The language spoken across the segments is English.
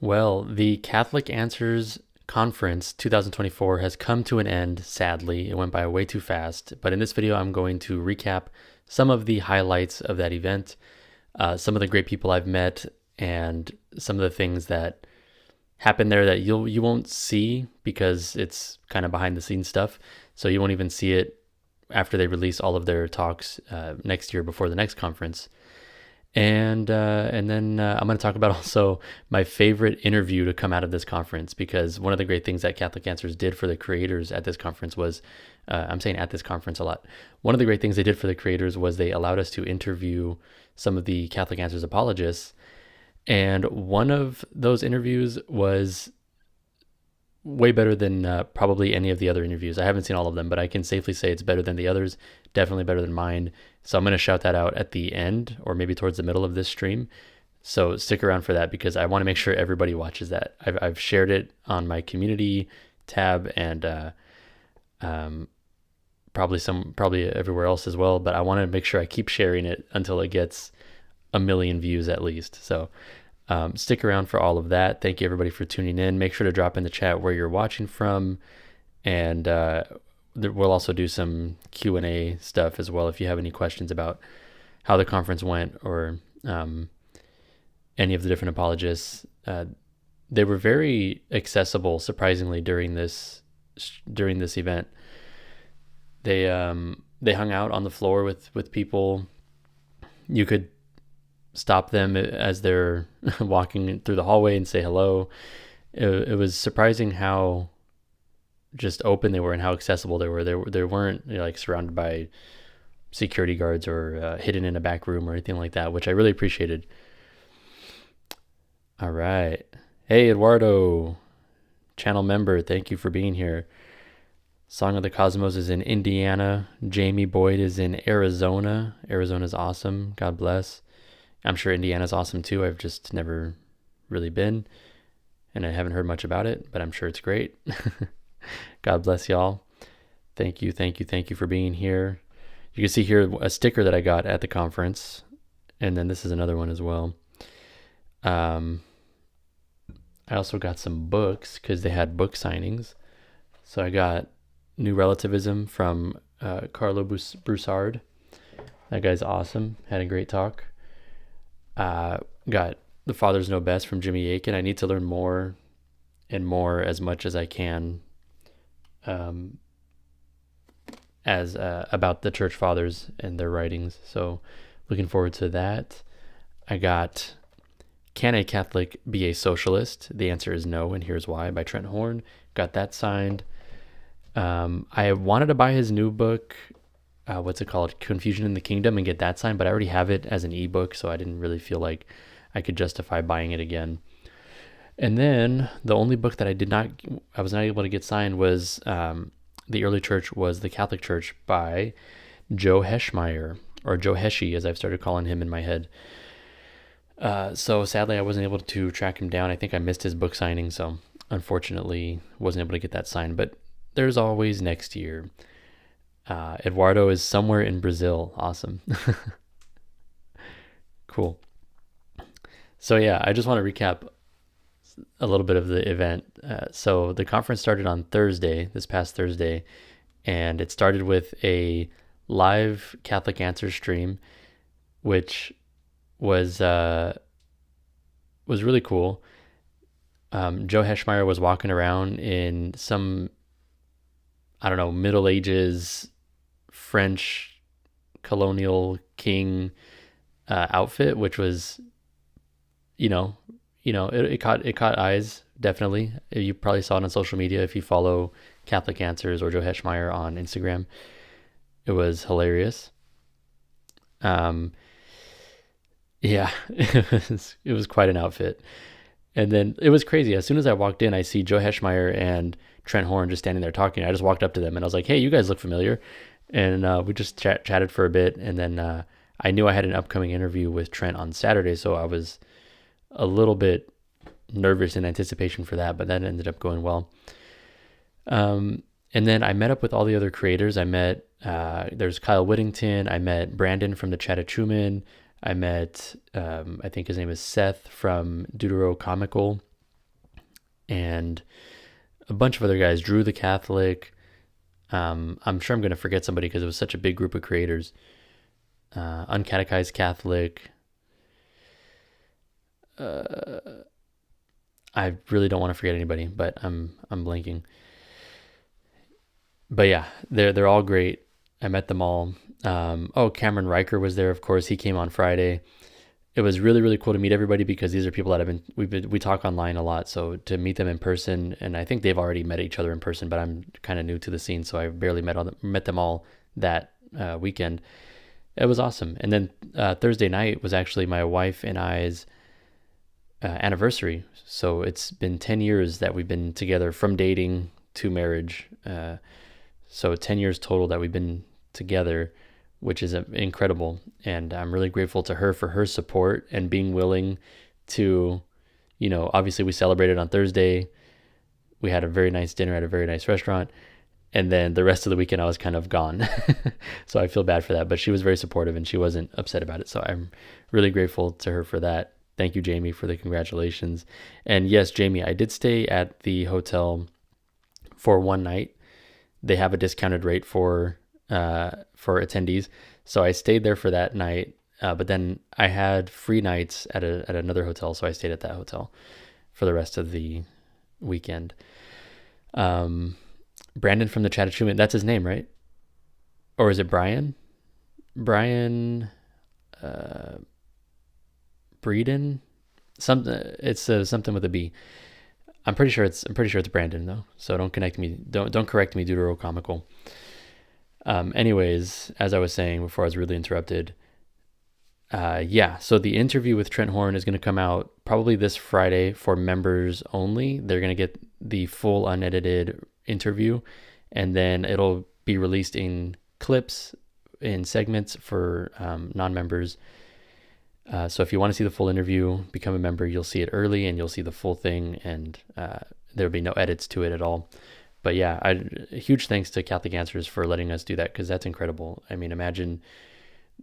Well, the Catholic Answers Conference 2024 has come to an end, sadly. It went by way too fast. But in this video, I'm going to recap some of the highlights of that event, some of the great people I've met, and some of the things that happened there that you won't see because it's kind of behind the scenes stuff. So you won't even see it after they release all of their talks next year before the next conference. And then I'm going to talk about also my favorite interview to come out of this conference, because one of the great things that Catholic Answers did for the creators at this conference was, I'm saying at this conference a lot, one of the great things they did for the creators was they allowed us to interview some of the Catholic Answers apologists. And one of those interviews was way better than probably any of the other interviews. I haven't seen all of them, but I can safely say it's better than the others, definitely better than mine. So I'm going to shout that out at the end or maybe towards the middle of this stream. So stick around for that because I want to make sure everybody watches that. I've shared it on my community tab and probably everywhere else as well, but I want to make sure I keep sharing it until it gets a million views at least. So stick around for all of that. Thank you everybody for tuning in. Make sure to drop in the chat where you're watching from, and we'll also do some Q&A stuff as well if you have any questions about how the conference went or any of the different apologists. They were very accessible, surprisingly, during this event. They hung out on the floor with people. You could stop them as they're walking through the hallway and say hello. It was surprising how just open they were and how accessible they were. They weren't like surrounded by security guards or hidden in a back room or anything like that, which I really appreciated. All right. Hey, Eduardo, channel member, thank you for being here. Song of the Cosmos is in Indiana. Jamie Boyd is in Arizona. Arizona's awesome. God bless. I'm sure Indiana's awesome too. I've just never really been, and I haven't heard much about it, but I'm sure it's great. God bless y'all. Thank you for being here. You can see here a sticker that I got at the conference, and then this is another one as well. I also got some books because they had book signings. So I got New Relativism from Carlo Broussard. That guy's awesome. Had a great talk. Got The Fathers Know Best from Jimmy Akin. I need to learn more and more as much as I can about the church fathers and their writings. So looking forward to that. I got Can a Catholic Be a Socialist? The Answer is No, and Here's Why by Trent Horn. Got that signed. I wanted to buy his new book, what's it called? Confusion in the Kingdom, and get that signed, but I already have it as an ebook, so I didn't really feel like I could justify buying it again. And then the only book that I was not able to get signed was The Early Church Was the Catholic Church by Joe Heschmeyer, or Joe Heshy, as I've started calling him in my head. So sadly, I wasn't able to track him down. I think I missed his book signing, so unfortunately wasn't able to get that signed, but there's always next year. Eduardo is somewhere in Brazil. Awesome. Cool. So yeah, I just want to recap a little bit of the event. So the conference started on Thursday, this past Thursday, and it started with a live Catholic Answer stream, which was really cool. Joe Heschmeyer was walking around in some, I don't know, Middle Ages French colonial king outfit, which was, it caught eyes, definitely. You probably saw it on social media if you follow Catholic Answers or Joe Heschmeyer on Instagram. It was hilarious. Yeah, it was quite an outfit. And then it was crazy. As soon as I walked in, I see Joe Heschmeyer and Trent Horn just standing there talking. I just walked up to them and I was like, hey, you guys look familiar. And we just chatted for a bit. And then I knew I had an upcoming interview with Trent on Saturday, so I was a little bit nervous in anticipation for that, but that ended up going well. And then I met up with all the other creators. I met, there's Kyle Whittington. I met Brandon from the Chattachuman. I met, I think his name is Seth from Deuterocomical. and a bunch of other guys. Drew the Catholic. I'm sure I'm going to forget somebody because it was such a big group of creators. Uncatechized Catholic. I really don't want to forget anybody, but I'm blanking. But yeah, they're all great. I met them all. Cameron Riker was there, of course. He came on Friday. It was really, really cool to meet everybody because these are people that we talk online a lot. So to meet them in person, and I think they've already met each other in person, but I'm kind of new to the scene, so I barely met them all that weekend. It was awesome. And then Thursday night was actually my wife and I's anniversary. So it's been 10 years that we've been together from dating to marriage. So 10 years total that we've been together, which is incredible. And I'm really grateful to her for her support and being willing to, obviously we celebrated on Thursday. We had a very nice dinner at a very nice restaurant. And then the rest of the weekend I was kind of gone. So I feel bad for that, but she was very supportive and she wasn't upset about it. So I'm really grateful to her for that. Thank you, Jamie, for the congratulations. And yes, Jamie, I did stay at the hotel for one night. They have a discounted rate for attendees. So I stayed there for that night. But then I had free nights at another hotel. So I stayed at that hotel for the rest of the weekend. Brandon from the Chattahoochee, that's his name, right? Or is it Brian? Brian Breeden? It's something with a B. I'm pretty sure it's Brandon though. So don't correct me, deuterocomical. Anyways, as I was saying before I was really interrupted, so the interview with Trent Horn is going to come out probably this Friday for members only. They're going to get the full unedited interview, and then it'll be released in clips, in segments for non-members. So if you want to see the full interview, become a member, you'll see it early and you'll see the full thing, and there'll be no edits to it at all. But yeah, huge thanks to Catholic Answers for letting us do that, because that's incredible. I mean, imagine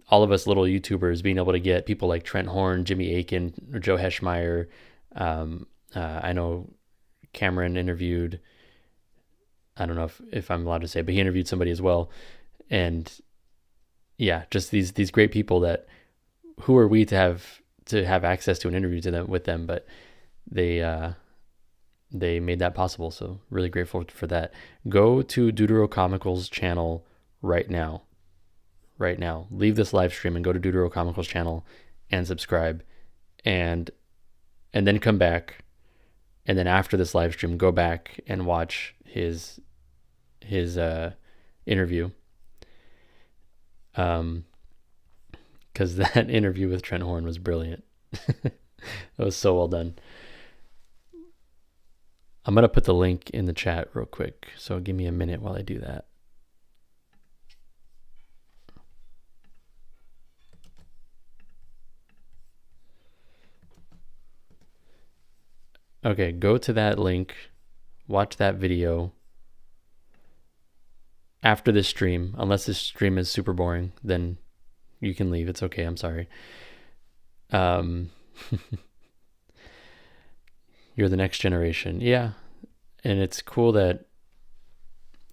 all of us little YouTubers being able to get people like Trent Horn, Jimmy Akin, Joe Heschmeyer. I know Cameron interviewed, I don't know if I'm allowed to say, but he interviewed somebody as well. And yeah, just these great people that, who are we to have access to an interview with them, but they made that possible. So really grateful for that. Go to Deuterocomical's channel right now. Leave this live stream and go to Deuterocomical's channel and subscribe, and then come back. And then after this live stream, go back and watch his interview. Because that interview with Trent Horn was brilliant. It was so well done. I'm going to put the link in the chat real quick, so give me a minute while I do that. Okay, go to that link, watch that video. After this stream, unless this stream is super boring, then you can leave. It's okay. I'm sorry. You're the next generation. Yeah. And it's cool that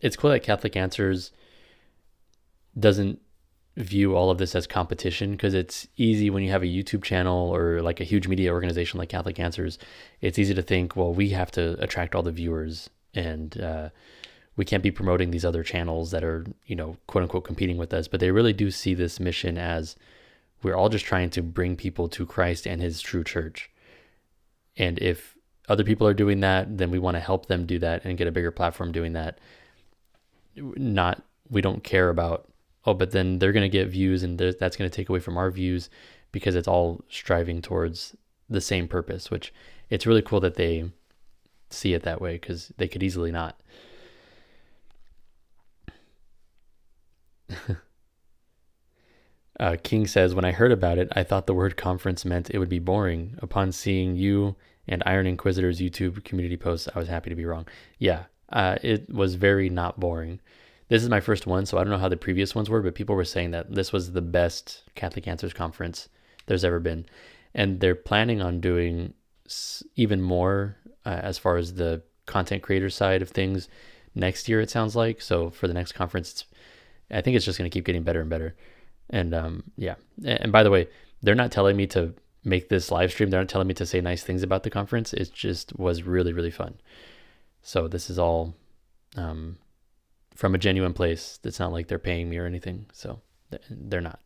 Catholic Answers doesn't view all of this as competition, because it's easy when you have a YouTube channel or like a huge media organization like Catholic Answers. It's easy to think, well, we have to attract all the viewers, and we can't be promoting these other channels that are, quote unquote, competing with us. But they really do see this mission as we're all just trying to bring people to Christ and his true church. And if other people are doing that, then we want to help them do that and get a bigger platform doing that. We don't care about, but then they're going to get views and that's going to take away from our views, because it's all striving towards the same purpose, which it's really cool that they see it that way, because they could easily not. King says, when I heard about it, I thought the word conference meant it would be boring. Upon seeing you and Iron Inquisitor's YouTube community posts, I was happy to be wrong. Yeah, it was very not boring. This is my first one, so I don't know how the previous ones were, but people were saying that this was the best Catholic Answers conference there's ever been. And they're planning on doing even more as far as the content creator side of things next year, it sounds like. So for the next conference, I think it's just going to keep getting better and better. And yeah. And by the way, they're not telling me to make this live stream. They're not telling me to say nice things about the conference. It just was really, really fun. So this is all from a genuine place. It's not like they're paying me or anything. So they're not.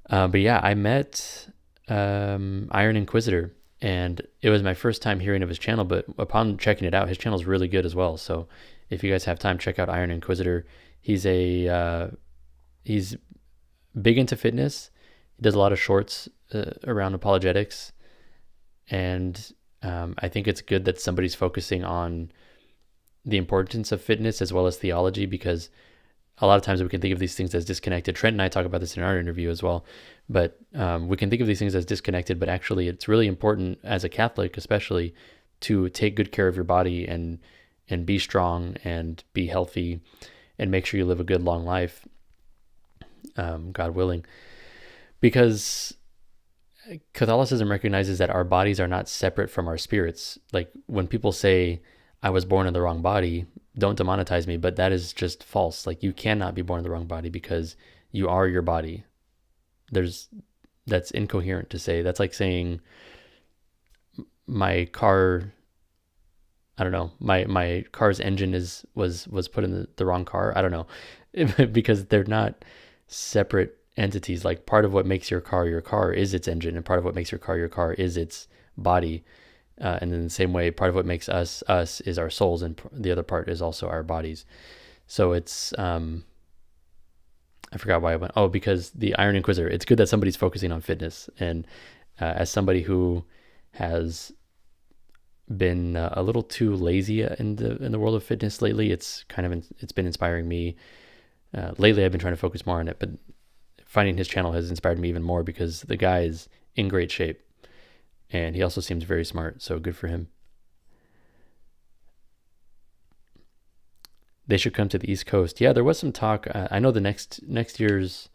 But yeah, I met Iron Inquisitor, and it was my first time hearing of his channel, but upon checking it out, his channel is really good as well. So if you guys have time, check out Iron Inquisitor. He's big into fitness. He does a lot of shorts around apologetics, and I think it's good that somebody's focusing on the importance of fitness as well as theology, because a lot of times we can think of these things as disconnected. Trent and I talk about this in our interview as well, but we can think of these things as disconnected, but actually it's really important as a Catholic, especially, to take good care of your body and be strong and be healthy and make sure you live a good long life, God willing, because Catholicism recognizes that our bodies are not separate from our spirits. Like when people say, I was born in the wrong body, don't demonetize me, but that is just false. Like you cannot be born in the wrong body because you are your body. That's incoherent to say. That's like saying my car, I don't know, my car's engine was put in the wrong car. I don't know, because they're not separate entities. Like part of what makes your car is its engine, and part of what makes your car is its body. And in the same way, part of what makes us is our souls, and the other part is also our bodies. So it's, I forgot why I went. Oh, because the Iron Inquisitor, it's good that somebody's focusing on fitness. And as somebody who has been a little too lazy in the world of fitness lately, it's been inspiring me. Lately, I've been trying to focus more on it, but finding his channel has inspired me even more because the guy is in great shape. And he also seems very smart, so good for him. They should come to the East Coast. Yeah, there was some talk. I know the next year's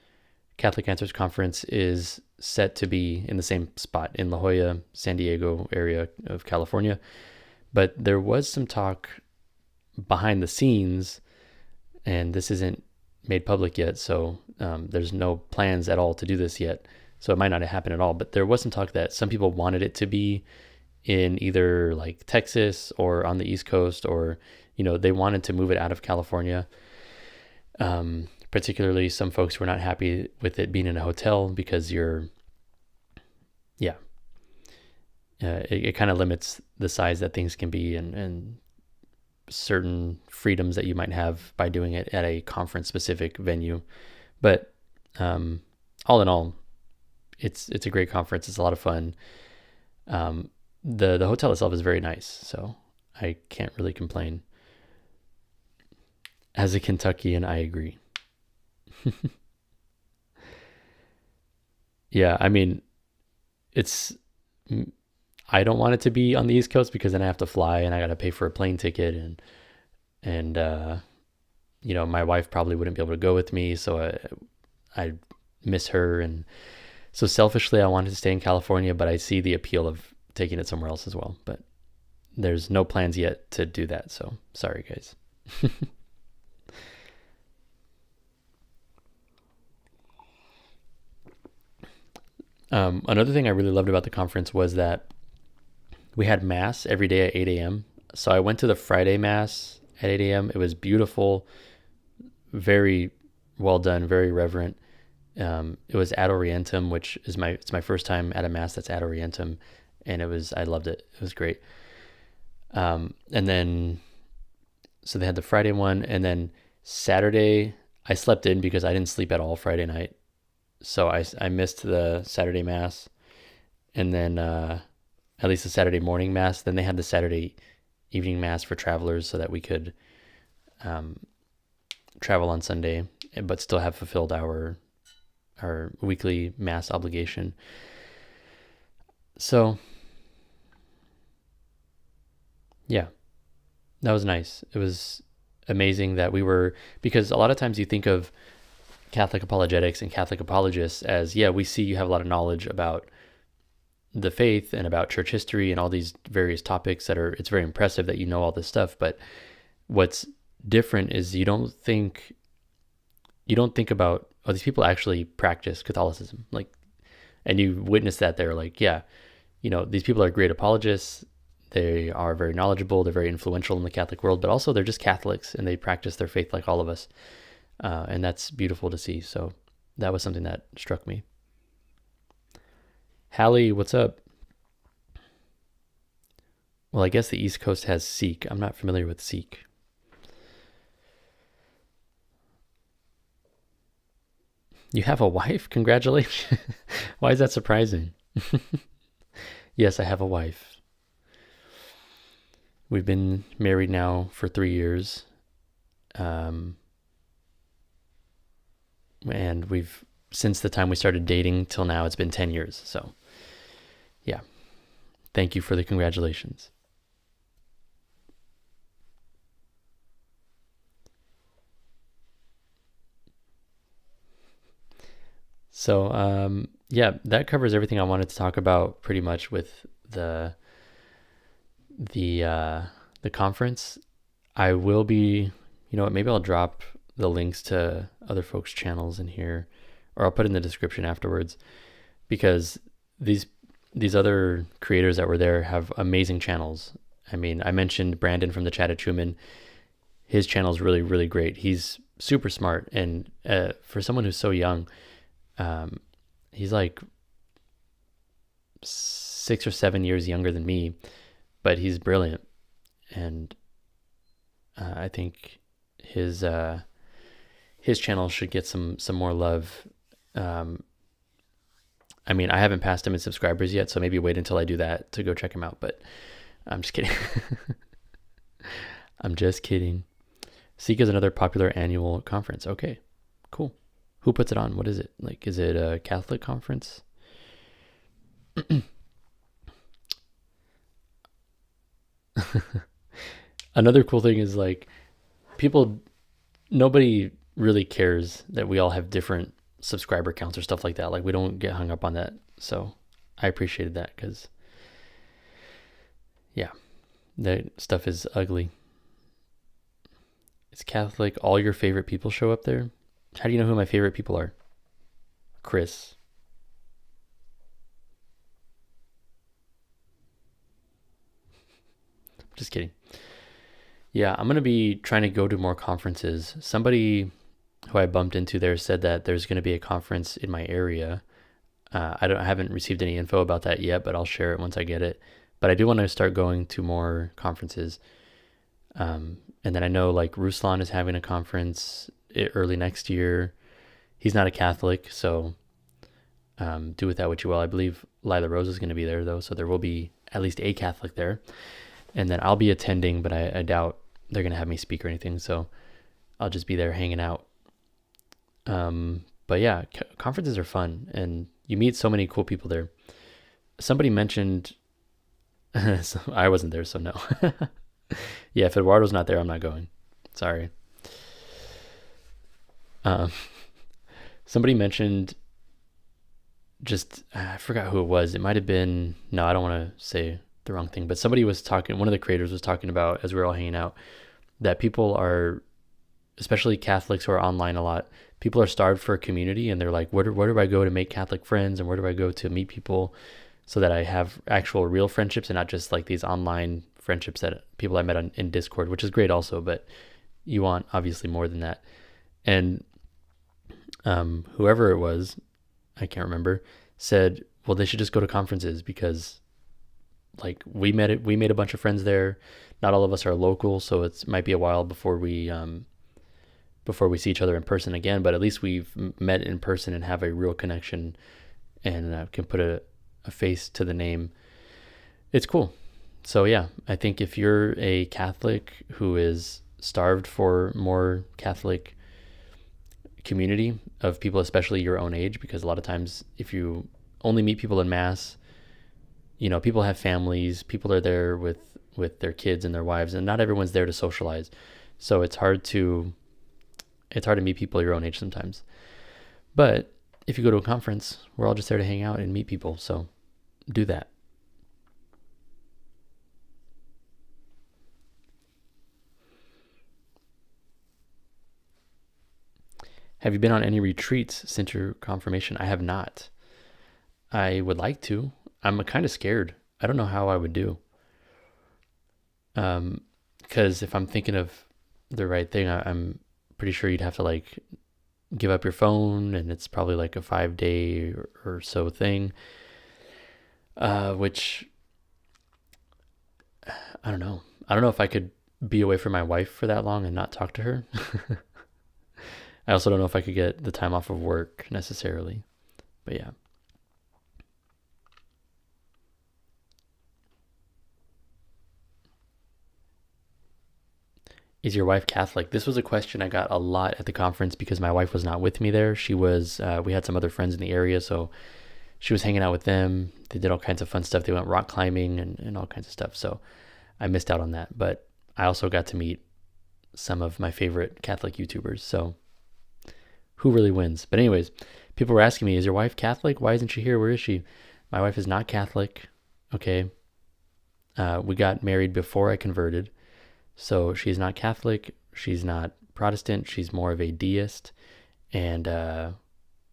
Catholic Answers Conference is set to be in the same spot in La Jolla, San Diego area of California. But there was some talk behind the scenes, and this isn't made public yet, so there's no plans at all to do this yet. So it might not happen at all, but there was some talk that some people wanted it to be in either like Texas or on the East Coast, or, they wanted to move it out of California. Particularly some folks were not happy with it being in a hotel because it kind of limits the size that things can be and certain freedoms that you might have by doing it at a conference specific venue. But all in all, it's a great conference. It's a lot of fun. The hotel itself is very nice, so I can't really complain. As a Kentuckian, I agree. Yeah, I mean, I don't want it to be on the East Coast because then I have to fly and I got to pay for a plane ticket, and my wife probably wouldn't be able to go with me, so I miss her. And so selfishly, I wanted to stay in California, but I see the appeal of taking it somewhere else as well. But there's no plans yet to do that, so sorry, guys. Another thing I really loved about the conference was that we had Mass every day at 8 a.m. So I went to the Friday Mass at 8 a.m. It was beautiful, very well done, very reverent. It was Ad Orientem, which is it's my first time at a Mass that's Ad Orientem, and I loved it. It was great. And then, so they had the Friday one, and then Saturday, I slept in because I didn't sleep at all Friday night. So I missed the Saturday Mass, and then at least the Saturday morning Mass. Then they had the Saturday evening Mass for travelers so that we could travel on Sunday, but still have fulfilled our weekly Mass obligation. So, yeah, that was nice. It was amazing that because a lot of times you think of Catholic apologetics and Catholic apologists as, yeah, we see you have a lot of knowledge about the faith and about church history and all these various topics it's very impressive that you know all this stuff. But what's different is you don't think about, oh, these people actually practice Catholicism. Like, and you witness that they're like, yeah, these people are great apologists. They are very knowledgeable. They're very influential in the Catholic world, but also they're just Catholics and they practice their faith like all of us. And that's beautiful to see. So that was something that struck me. Hallie, what's up? Well, I guess the East Coast has Sikh. I'm not familiar with Sikh. You have a wife? Congratulations. Why is that surprising? Yes, I have a wife. We've been married now for 3 years. And since the time we started dating till now, it's been 10 years. So, yeah. Thank you for the congratulations. So, yeah, that covers everything I wanted to talk about pretty much with the conference. I will be, maybe I'll drop the links to other folks' channels in here, or I'll put in the description afterwards, because these other creators that were there have amazing channels. I mean, I mentioned Brandon from the Chat at Truman. His channel is really, really great. He's super smart, and for someone who's so young, he's like 6 or 7 years younger than me, but he's brilliant. And I think his channel should get some more love. I mean, I haven't passed him in subscribers yet, so maybe wait until I do that to go check him out, but I'm just kidding. I'm just kidding. Seek is another popular annual conference. Okay, cool. Who puts it on? What is it? Like, is it a Catholic conference? Another cool thing is, like, nobody really cares that we all have different subscriber counts or stuff like that. Like, we don't get hung up on that. So I appreciated that, because, yeah, that stuff is ugly. It's Catholic. All your favorite people show up there. How do you know who my favorite people are? Chris. Just kidding. Yeah, I'm going to be trying to go to more conferences. Somebody who I bumped into there said that there's going to be a conference in my area. I haven't received any info about that yet, but I'll share it once I get it. But I do want to start going to more conferences. And then I know, like, Ruslan is having a conference early next year. He's not a Catholic, so do with that what you will. I believe Lila Rose is going to be there, though, so there will be at least a Catholic there. And then I'll be attending, but I doubt they're going to have me speak or anything, so I'll just be there hanging out. But yeah, conferences are fun, and you meet so many cool people there. Somebody mentioned, so I wasn't there, so no. Yeah, if Eduardo's not there, I'm not going. Sorry. Somebody mentioned, I forgot who it was. It might have been, no, I don't want to say the wrong thing, but somebody was talking, one of the creators was talking about, as we were all hanging out, that people are, especially Catholics who are online a lot, people are starved for a community, and they're like, where do I go to make Catholic friends, and where do I go to meet people so that I have actual real friendships and not just like these online friendships that people I met in Discord, which is great also, but you want obviously more than that. And whoever it was, I can't remember, said, well, they should just go to conferences, because like we made a bunch of friends there. Not all of us are local, so it might be a while before we see each other in person again, but at least we've met in person and have a real connection, and can put a face to the name. It's cool. So yeah, I think if you're a Catholic who is starved for more Catholic community of people, especially your own age, because a lot of times if you only meet people in Mass, people have families, people are there with their kids and their wives, and not everyone's there to socialize. So it's hard to meet people your own age sometimes. But if you go to a conference, we're all just there to hang out and meet people. So do that. Have you been on any retreats since your confirmation? I have not. I would like to. I'm kind of scared. I don't know how I would do. Because if I'm thinking of the right thing, I'm pretty sure you'd have to like give up your phone, and it's probably like a 5 day or so thing. Which I don't know. I don't know if I could be away from my wife for that long and not talk to her. I also don't know if I could get the time off of work necessarily. But yeah. Is your wife Catholic? This was a question I got a lot at the conference because my wife was not with me there. She was, we had some other friends in the area, so she was hanging out with them. They did all kinds of fun stuff. They went rock climbing and all kinds of stuff. So I missed out on that. But I also got to meet some of my favorite Catholic YouTubers. So who really wins? But anyways, people were asking me, is your wife Catholic? Why isn't she here? Where is she? My wife is not Catholic. Okay. We got married before I converted. So she's not Catholic. She's not Protestant. She's more of a deist. And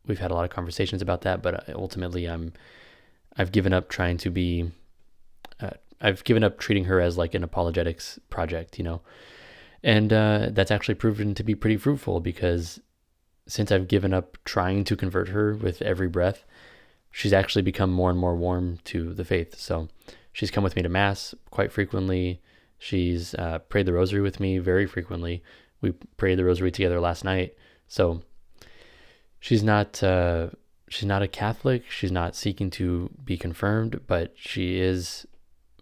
we've had a lot of conversations about that. But ultimately, I've given up trying to be. I've given up treating her as like an apologetics project, you know. And that's actually proven to be pretty fruitful because since I've given up trying to convert her with every breath, she's actually become more and more warm to the faith. So she's come with me to Mass quite frequently. She's prayed the rosary with me very frequently. We prayed the rosary together last night. So she's not a Catholic. She's not seeking to be confirmed, but she is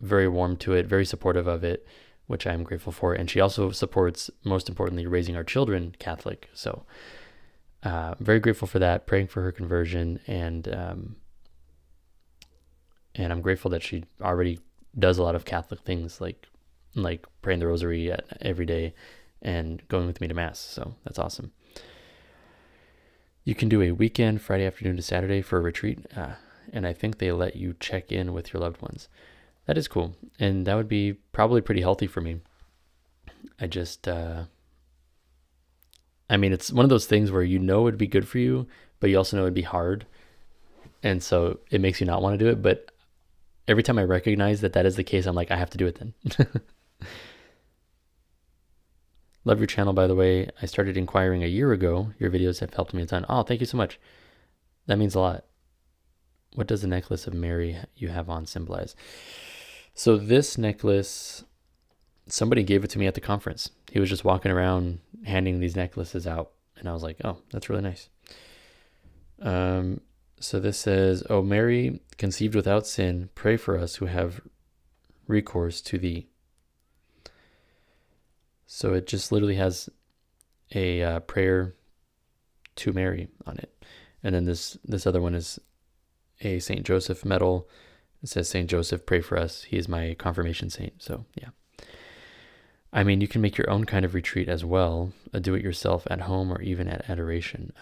very warm to it, very supportive of it, which I'm grateful for. And she also supports, most importantly, raising our children Catholic. So very grateful for that, praying for her conversion, and I'm grateful that she already does a lot of Catholic things like praying the rosary every day and going with me to Mass. So that's awesome. You can do a weekend, Friday afternoon to Saturday for a retreat, and I think they let you check in with your loved ones. That is cool, and that would be probably pretty healthy for me. I just, I mean, it's one of those things where you know it would be good for you, but you also know it'd be hard, and so it makes you not want to do it. But every time I recognize that is the case, I'm like, I have to do it then. Love your channel, by the way. I started inquiring a year ago. Your videos have helped me a ton. Oh, thank you so much. That means a lot. What does the necklace of Mary you have on symbolize? So this necklace, somebody gave it to me at the conference. He was just walking around handing these necklaces out. And I was like, oh, that's really nice. So this says, "O Mary, conceived without sin, pray for us who have recourse to thee." So it just literally has a prayer to Mary on it. And then this other one is a St. Joseph medal. It says, "St. Joseph, pray for us. He is my confirmation saint." So yeah. I mean, you can make your own kind of retreat as well, a do-it-yourself at home or even at adoration.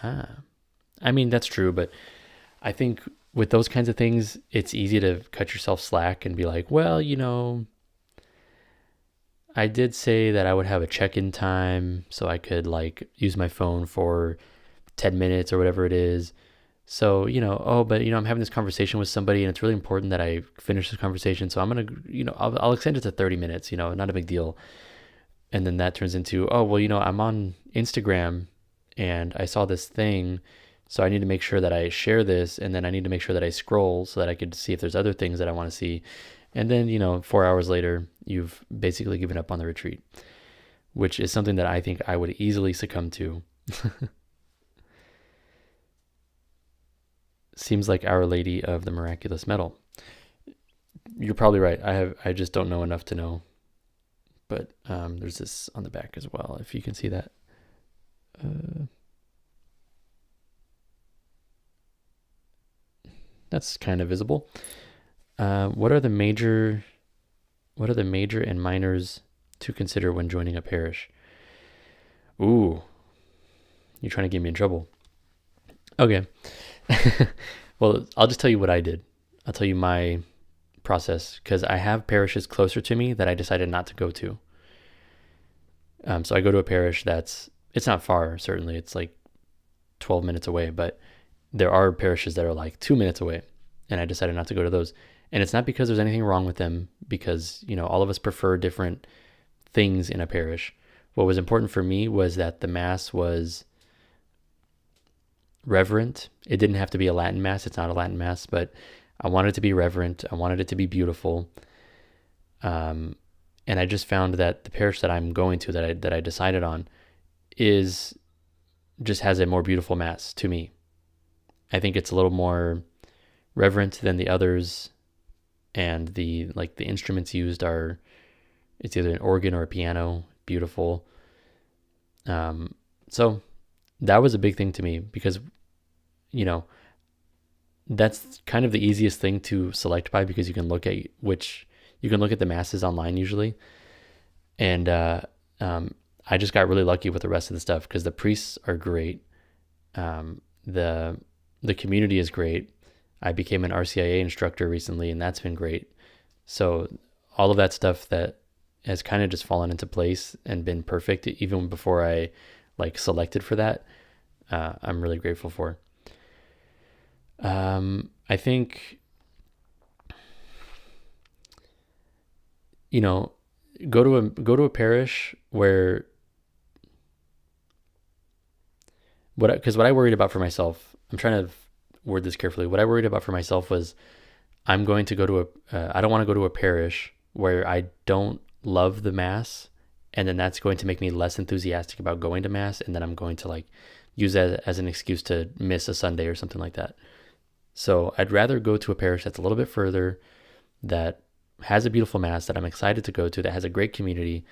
I mean, that's true, but I think with those kinds of things, it's easy to cut yourself slack and be like, well, you know, I did say that I would have a check-in time so I could like use my phone for 10 minutes or whatever it is. So, you know, but I'm having this conversation with somebody and it's really important that I finish this conversation. So I'm going to, I'll extend it to 30 minutes, not a big deal. And then that turns into, I'm on Instagram and I saw this thing. So I need to make sure that I share this, and then I need to make sure that I scroll so that I could see if there's other things that I want to see. And then, 4 hours later, you've basically given up on the retreat, which is something that I think I would easily succumb to. Seems like Our Lady of the Miraculous Medal. You're probably right. I just don't know enough to know. But there's this on the back as well, if you can see that. That's kind of visible. What are the major and minors to consider when joining a parish? Ooh, you're trying to get me in trouble. Okay. Well, I'll just tell you what I did. I'll tell you my process, because I have parishes closer to me that I decided not to go to. So I go to a parish it's not far, certainly. It's like 12 minutes away, but there are parishes that are like 2 minutes away, and I decided not to go to those. And it's not because there's anything wrong with them, because, all of us prefer different things in a parish. What was important for me was that the Mass was reverent. It didn't have to be a Latin Mass. It's not a Latin Mass, but I wanted it to be reverent. I wanted it to be beautiful. And I just found that the parish that I'm going to, that I decided on, just has a more beautiful Mass to me. I think it's a little more reverent than the others, and the instruments used it's either an organ or a piano, beautiful. So that was a big thing to me, because that's kind of the easiest thing to select by, because you can look at the masses online usually. And I just got really lucky with the rest of the stuff, because the priests are great. The community is great. I became an RCIA instructor recently, and that's been great. So all of that stuff that has kind of just fallen into place and been perfect, even before I selected for that, I'm really grateful for. I think, go to a parish where, because what I worried about for myself, I'm trying to word this carefully. What I worried about for myself was, I'm going to go to I don't want to go to a parish where I don't love the Mass, and then that's going to make me less enthusiastic about going to Mass, and then I'm going to use that as an excuse to miss a Sunday or something like that. So I'd rather go to a parish that's a little bit further, that has a beautiful Mass that I'm excited to go to, that has a great community,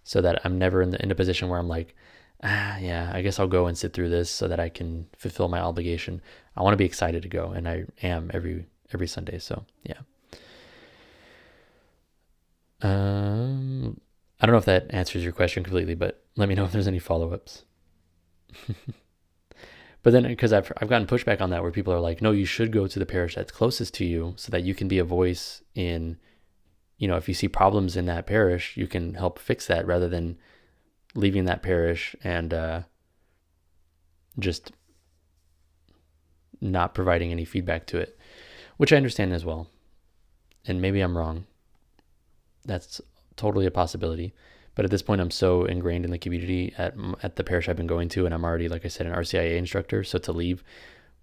so that I'm never in a position where I'm like, yeah, I guess I'll go and sit through this so that I can fulfill my obligation. I want to be excited to go, and I am every Sunday. So yeah. I don't know if that answers your question completely, but let me know if there's any follow-ups. But then, because I've gotten pushback on that, where people are like, no, you should go to the parish that's closest to you, so that you can be a voice in, if you see problems in that parish, you can help fix that, rather than leaving that parish and just not providing any feedback to it, which I understand as well. And maybe I'm wrong. That's totally a possibility. But at this point, I'm so ingrained in the community at the parish I've been going to, and I'm already, like I said, an RCIA instructor. So to leave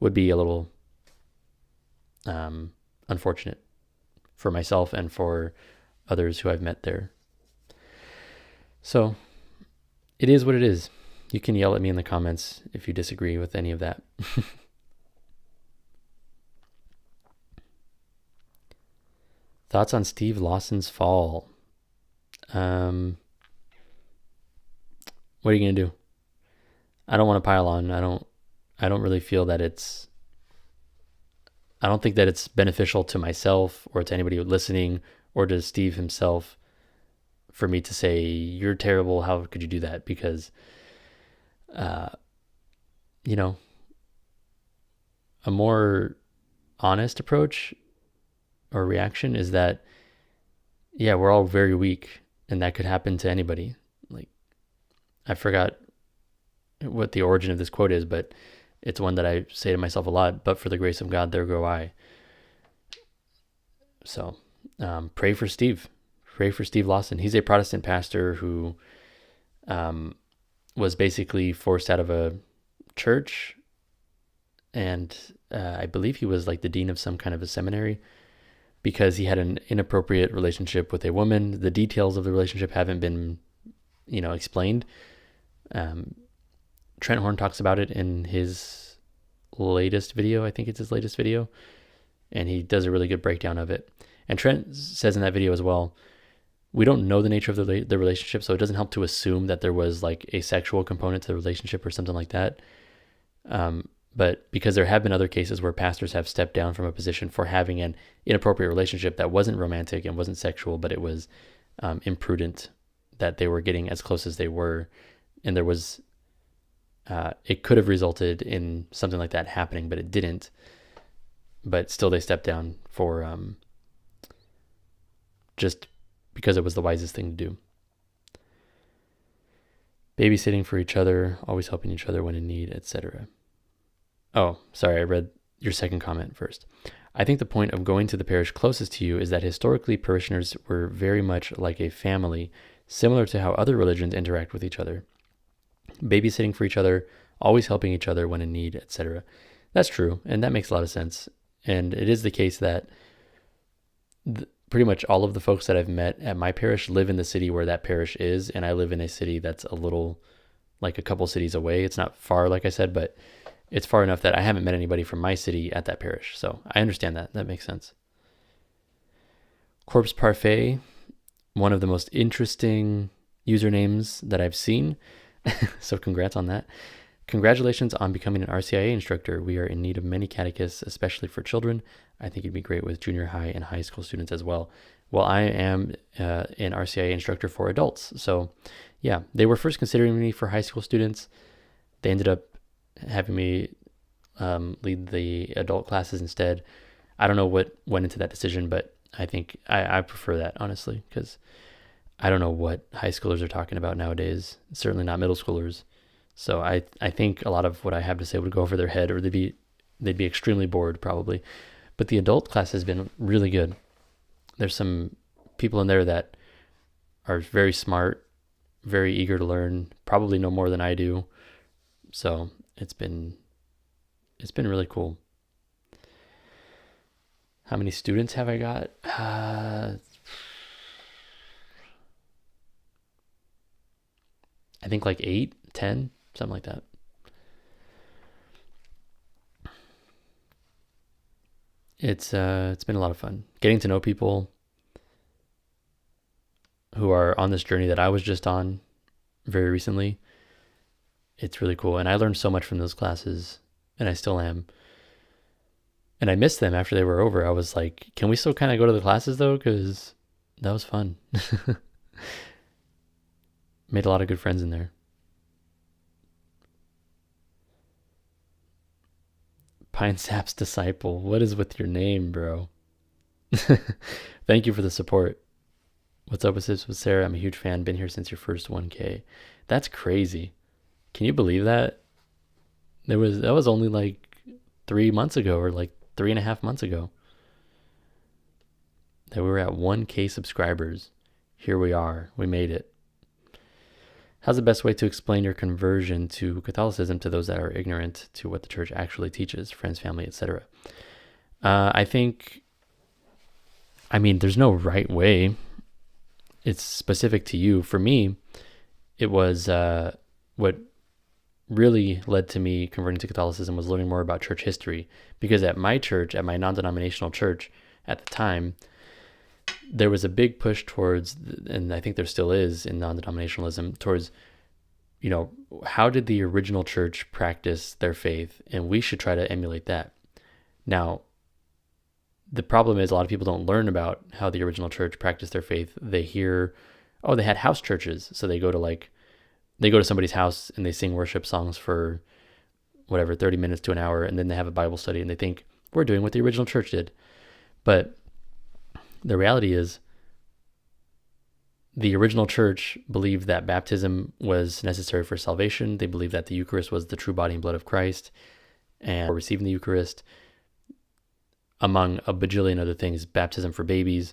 would be a little unfortunate for myself and for others who I've met there. So it is what it is. You can yell at me in the comments if you disagree with any of that. Thoughts on Steve Lawson's fall? What are you going to do? I don't want to pile on. I don't really feel that I don't think that it's beneficial to myself or to anybody listening or to Steve himself for me to say, you're terrible, how could you do that? Because, a more honest approach or reaction is that, yeah, we're all very weak, and that could happen to anybody. I forgot what the origin of this quote is, but it's one that I say to myself a lot: but for the grace of God, there go I. So pray for Steve. Pray for Steve Lawson. He's a Protestant pastor who was basically forced out of a church, and I believe he was the dean of some kind of a seminary, because he had an inappropriate relationship with a woman. The details of the relationship haven't been, explained. Trent Horn talks about it in his latest video. I think it's his latest video, and he does a really good breakdown of it. And Trent says in that video as well, we don't know the nature of the relationship, so it doesn't help to assume that there was a sexual component to the relationship or something like that. But because there have been other cases where pastors have stepped down from a position for having an inappropriate relationship that wasn't romantic and wasn't sexual, but it was imprudent, that they were getting as close as they were, and there was it could have resulted in something like that happening, but it didn't. But still, they stepped down for just because it was the wisest thing to do. Babysitting for each other, always helping each other when in need, etc. Oh, sorry, I read your second comment first. I think the point of going to the parish closest to you is that historically parishioners were very much like a family, similar to how other religions interact with each other. Babysitting for each other, always helping each other when in need, etc. That's true, and that makes a lot of sense. And it is the case that pretty much all of the folks that I've met at my parish live in the city where that parish is, and I live in a city that's a little, like a couple cities away. It's not far, like I said, but it's far enough that I haven't met anybody from my city at that parish. So I understand that. That makes sense. Corpse Parfait, one of the most interesting usernames that I've seen. So congrats on that. Congratulations on becoming an RCIA instructor. We are in need of many catechists, especially for children. I think it'd be great with junior high and high school students as well. Well, I am an RCIA instructor for adults. So yeah, they were first considering me for high school students. They ended up having me lead the adult classes instead. I don't know what went into that decision, but I think I prefer that, honestly, because I don't know what high schoolers are talking about nowadays. Certainly not middle schoolers. So I think a lot of what I have to say would go over their head, or they'd be extremely bored probably. But the adult class has been really good. There's some people in there that are very smart, very eager to learn, probably know more than I do. So it's been really cool. How many students have I got? I think like 8, 10, something like that. It's been a lot of fun getting to know people who are on this journey that I was just on very recently. It's really cool, and I learned so much from those classes, and I still am. And I missed them after they were over. I was like, can we still kind of go to the classes though? Because that was fun. Made a lot of good friends in there. Pine Sap's disciple. What is with your name, bro? Thank you for the support. What's up with this with Sarah? I'm a huge fan. Been here since your first 1K. That's crazy. Can you believe that? That was only like 3 months ago, or like 3.5 months ago, that we were at 1K subscribers. Here we are. We made it. How's the best way to explain your conversion to Catholicism to those that are ignorant to what the church actually teaches, friends, family, etc.? I mean, there's no right way. It's specific to you. For me, it was what really led to me converting to Catholicism was learning more about church history. Because at my church, at my non-denominational church at the time, there was a big push towards, and I think there still is in non-denominationalism, towards, how did the original church practice their faith? And we should try to emulate that. Now, the problem is a lot of people don't learn about how the original church practiced their faith. They hear, oh, they had house churches. So they go to somebody's house and they sing worship songs for whatever, 30 minutes to an hour. And then they have a Bible study and they think we're doing what the original church did. But the reality is the original church believed that baptism was necessary for salvation. They believed that the Eucharist was the true body and blood of Christ, and for receiving the Eucharist, among a bajillion other things, baptism for babies.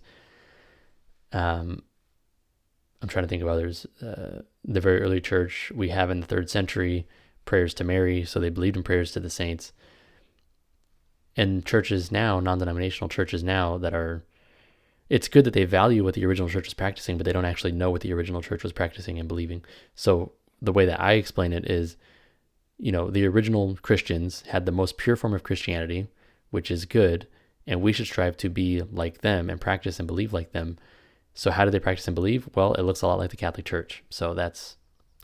I'm trying to think of others. The very early church we have in the 3rd century, prayers to Mary. So they believed in prayers to the saints. And churches now, non-denominational churches now it's good that they value what the original church was practicing, but they don't actually know what the original church was practicing and believing. So the way that I explain it is, the original Christians had the most pure form of Christianity, which is good, and we should strive to be like them and practice and believe like them. So how do they practice and believe? Well, it looks a lot like the Catholic Church. So that's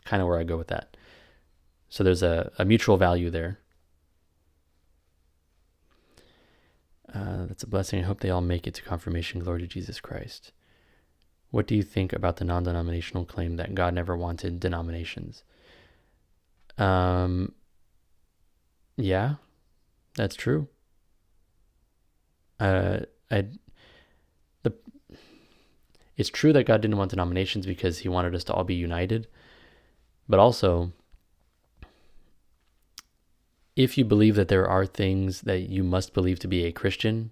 kind of where I go with that. So there's a mutual value there. That's a blessing. I hope they all make it to confirmation. Glory to Jesus Christ. What do you think about the non-denominational claim that God never wanted denominations? Yeah, that's true. I I the it's true that God didn't want denominations because he wanted us to all be united, but also if you believe that there are things that you must believe to be a Christian,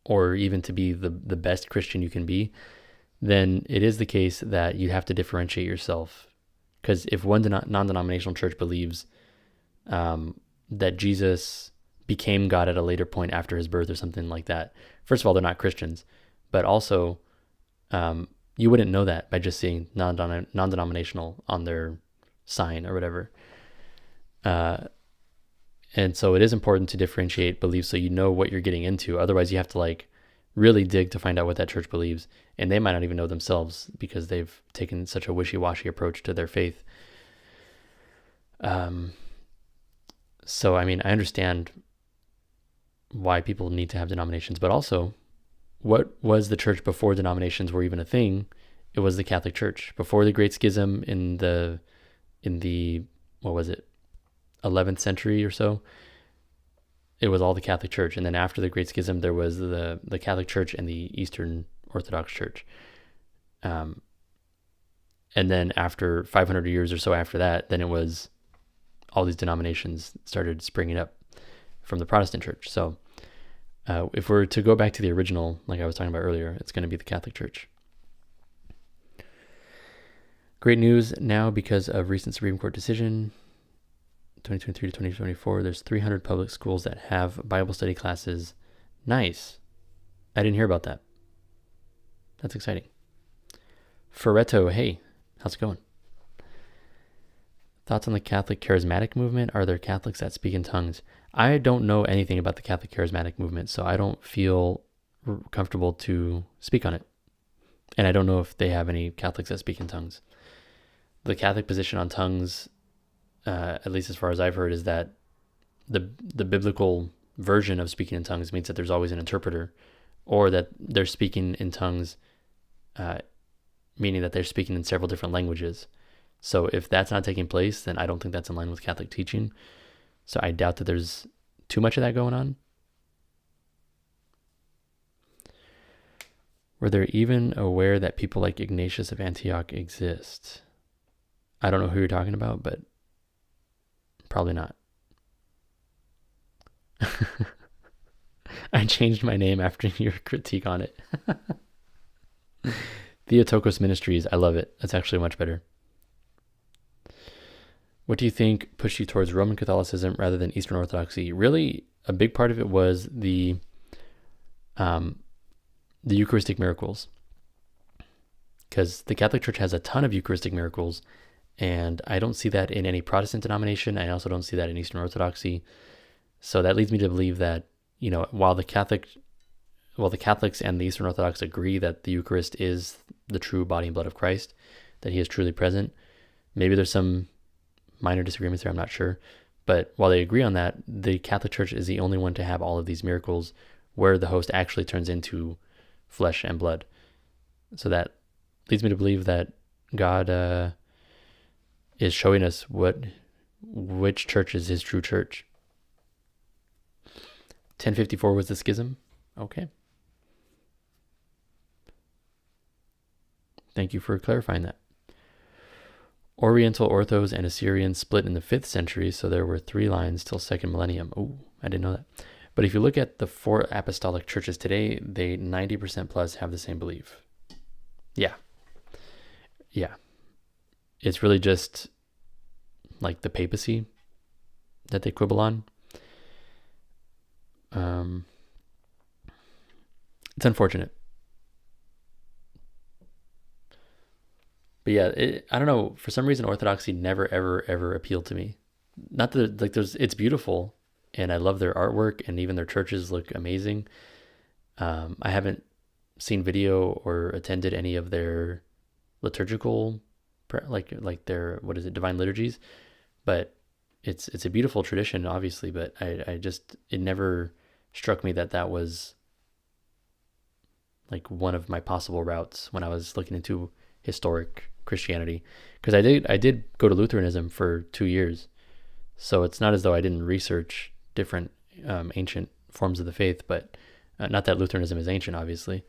or even to be the best Christian you can be, then it is the case that you have to differentiate yourself. Because if one non-denominational church believes that Jesus became God at a later point after his birth or something like that, first of all, they're not Christians, but also you wouldn't know that by just seeing non-denominational on their sign or whatever. And so it is important to differentiate beliefs so you know what you're getting into. Otherwise, you have to like really dig to find out what that church believes. And they might not even know themselves because they've taken such a wishy-washy approach to their faith. So, I mean, I understand why people need to have denominations, but also what was the church before denominations were even a thing? It was the Catholic Church. Before the Great Schism in the what was it, 11th century or so, it was all the Catholic Church. And then after the Great Schism, there was the Catholic Church and the Eastern Orthodox Church. And then after 500 years or so after that, then it was all these denominations started springing up from the Protestant Church. So if we're to go back to the original, like I was talking about earlier, it's going to be the Catholic Church. Great news now because of recent Supreme Court decision, 2023 to 2024, there's 300 public schools that have Bible study classes. Nice. I didn't hear about that. That's exciting. Ferretto, hey, how's it going? Thoughts on the Catholic charismatic movement? Are there Catholics that speak in tongues? I don't know anything about the Catholic charismatic movement, so I don't feel comfortable to speak on it. And I don't know if they have any Catholics that speak in tongues. The Catholic position on tongues, at least as far as I've heard, is that the biblical version of speaking in tongues means that there's always an interpreter, or that they're speaking in tongues, meaning that they're speaking in several different languages. So if that's not taking place, then I don't think that's in line with Catholic teaching. So I doubt that there's too much of that going on. Were they even aware that people like Ignatius of Antioch exist? I don't know who you're talking about, but probably not. I changed my name after your critique on it. Theotokos Ministries, I love it. That's actually much better. What do you think pushed you towards Roman Catholicism rather than Eastern Orthodoxy? Really, a big part of it was the Eucharistic miracles. Because the Catholic Church has a ton of Eucharistic miracles, and I don't see that in any Protestant denomination. I also don't see that in Eastern Orthodoxy. So that leads me to believe that, you know, while the Catholics and the Eastern Orthodox agree that the Eucharist is the true body and blood of Christ, that he is truly present, maybe there's some minor disagreements there, I'm not sure. But while they agree on that, the Catholic Church is the only one to have all of these miracles where the host actually turns into flesh and blood. So that leads me to believe that God is showing us which church is his true church. 1054 was the schism. Okay. Thank you for clarifying that. Oriental Orthos and Assyrians split in the 5th century, so there were 3 lines till 2nd millennium. Oh, I didn't know that. But if you look at the 4 apostolic churches today, they 90% plus have the same belief. Yeah. It's really just like the papacy that they quibble on. It's unfortunate. But yeah, I don't know. For some reason, Orthodoxy never, ever appealed to me. Not that it's beautiful, and I love their artwork, and even their churches look amazing. I haven't seen video or attended any of their liturgical, like their divine liturgies, but it's a beautiful tradition, obviously. But it never struck me that was like one of my possible routes when I was looking into historic Christianity, because I did go to Lutheranism for 2 years, so it's not as though I didn't research different ancient forms of the faith, but Not that Lutheranism is ancient, obviously,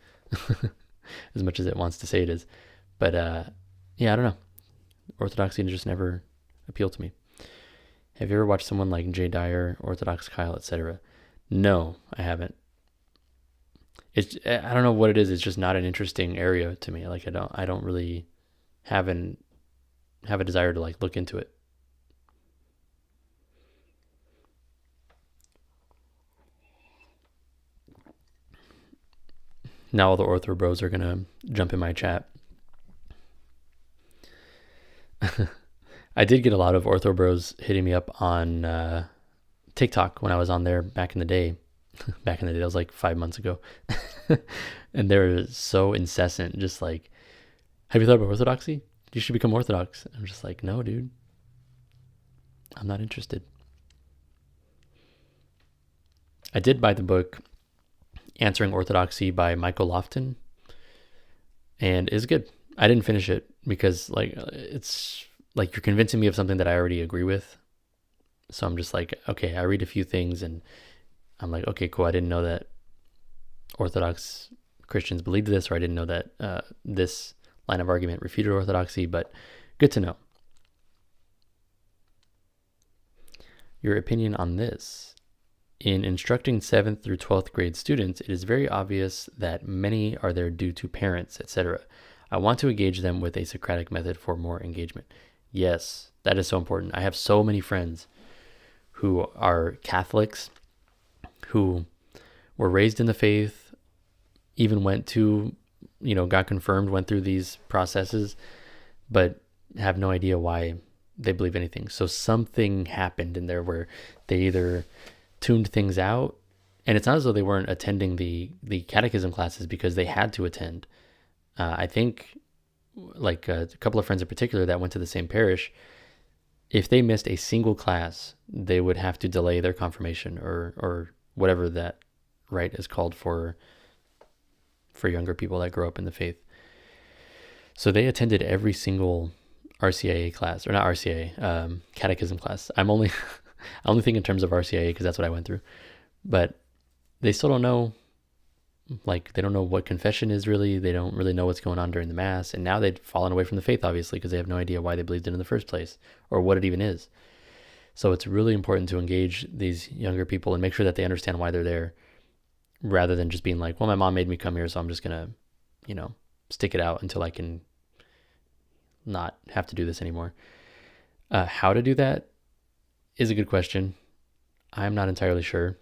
as much as it wants to say it is. But yeah, I don't know. Orthodoxy just never appealed to me. Have you ever watched someone like Jay Dyer, Orthodox Kyle, etc.? No, I haven't. I don't know what it is. It's just not an interesting area to me. Like I don't really have a desire to like look into it. Now all the Ortho bros are gonna jump in my chat. I did get a lot of Ortho bros hitting me up on TikTok when I was on there back in the day. Back in the day, that was like 5 months ago. And they were so incessant, just like, have you thought about Orthodoxy? You should become Orthodox. I'm just like, no, dude. I'm not interested. I did buy the book Answering Orthodoxy by Michael Lofton, and it's good. I didn't finish it because like it's like you're convincing me of something that I already agree with. So I'm just like, okay, I read a few things and I'm like, okay, cool. I didn't know that Orthodox Christians believed this, or I didn't know that this line of argument refuted Orthodoxy, but good to know. Your opinion on this. In instructing 7th through 12th grade students, it is very obvious that many are there due to parents, etc. I want to engage them with a Socratic method for more engagement. Yes, that is so important. I have so many friends who are Catholics, who were raised in the faith, even went to, got confirmed, went through these processes, but have no idea why they believe anything. So something happened in there where they either tuned things out, and it's not as though they weren't attending the catechism classes because they had to attend. I think like a couple of friends in particular that went to the same parish, if they missed a single class, they would have to delay their confirmation or whatever that rite is called for younger people that grow up in the faith. So they attended every single RCIA class, or not RCIA, catechism class. I only think in terms of RCIA because that's what I went through. But they still don't know, like they don't know what confession is really. They don't really know what's going on during the Mass. And now they've fallen away from the faith, obviously, because they have no idea why they believed it in the first place or what it even is. So it's really important to engage these younger people and make sure that they understand why they're there, rather than just being like, well, my mom made me come here, so I'm just going to, stick it out until I can not have to do this anymore. How to do that is a good question. I'm not entirely sure.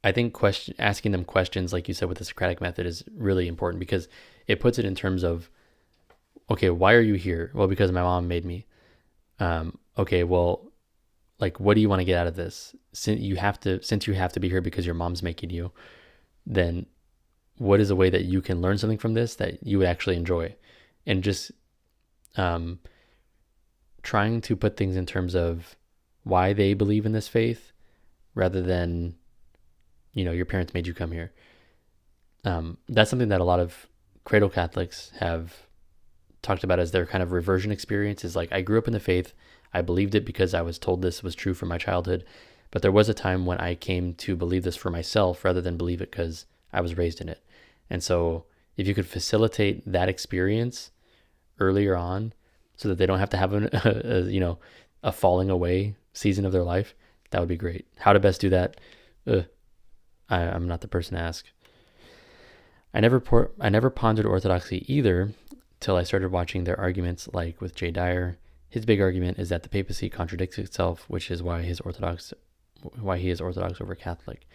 I think asking them questions, like you said, with the Socratic method is really important because it puts it in terms of, okay, why are you here? Well, because my mom made me. Okay, well, like, what do you want to get out of this? Since you have to be here because your mom's making you, then what is a way that you can learn something from this that you would actually enjoy? And just trying to put things in terms of why they believe in this faith rather than, your parents made you come here. That's something that a lot of cradle Catholics have talked about as their kind of reversion experience, is like, I grew up in the faith. I believed it because I was told this was true from my childhood. But there was a time when I came to believe this for myself rather than believe it because I was raised in it. And so if you could facilitate that experience earlier on so that they don't have to have a falling away season of their life, that would be great. How to best do that? I'm not the person to ask. I never pondered Orthodoxy either till I started watching their arguments, like with Jay Dyer. His big argument is that the papacy contradicts itself, which is why he is Orthodox over Catholic.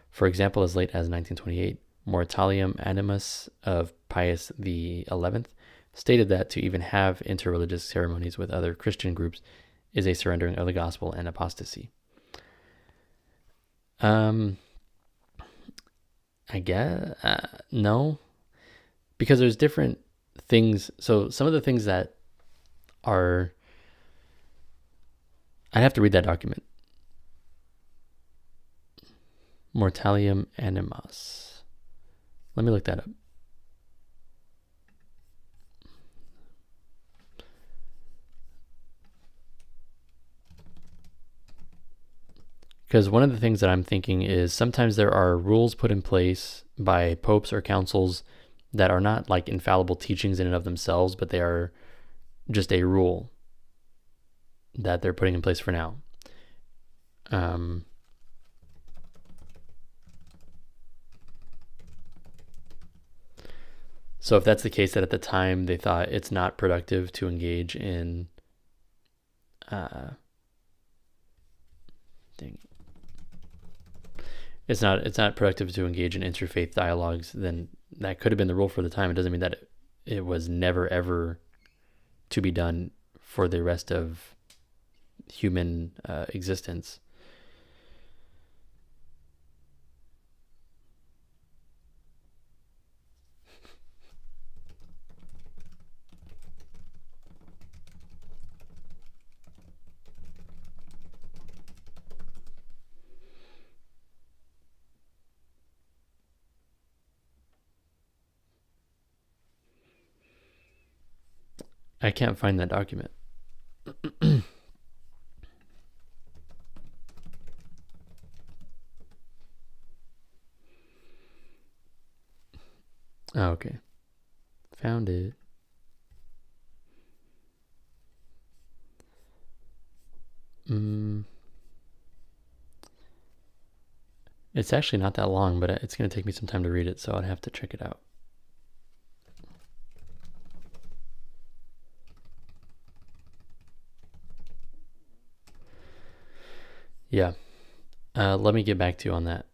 For example, as late as 1928, Mortalium Animus of Pius XI stated that to even have interreligious ceremonies with other Christian groups is a surrendering of the gospel and apostasy. I guess no, because there's different things. So some of the things that are, I'd have to read that document. Mortalium Animus. Let me look that up. Because one of the things that I'm thinking is sometimes there are rules put in place by popes or councils that are not like infallible teachings in and of themselves, but they are just a rule that they're putting in place for now. So if that's the case, that at the time they thought it's not productive to engage in it's not productive to engage in interfaith dialogues, then that could have been the rule for the time. It doesn't mean that it was never ever to be done for the rest of human existence. I can't find that document. Oh, okay. Found it. It's actually not that long, but it's going to take me some time to read it, so I'd have to check it out. Yeah. Let me get back to you on that.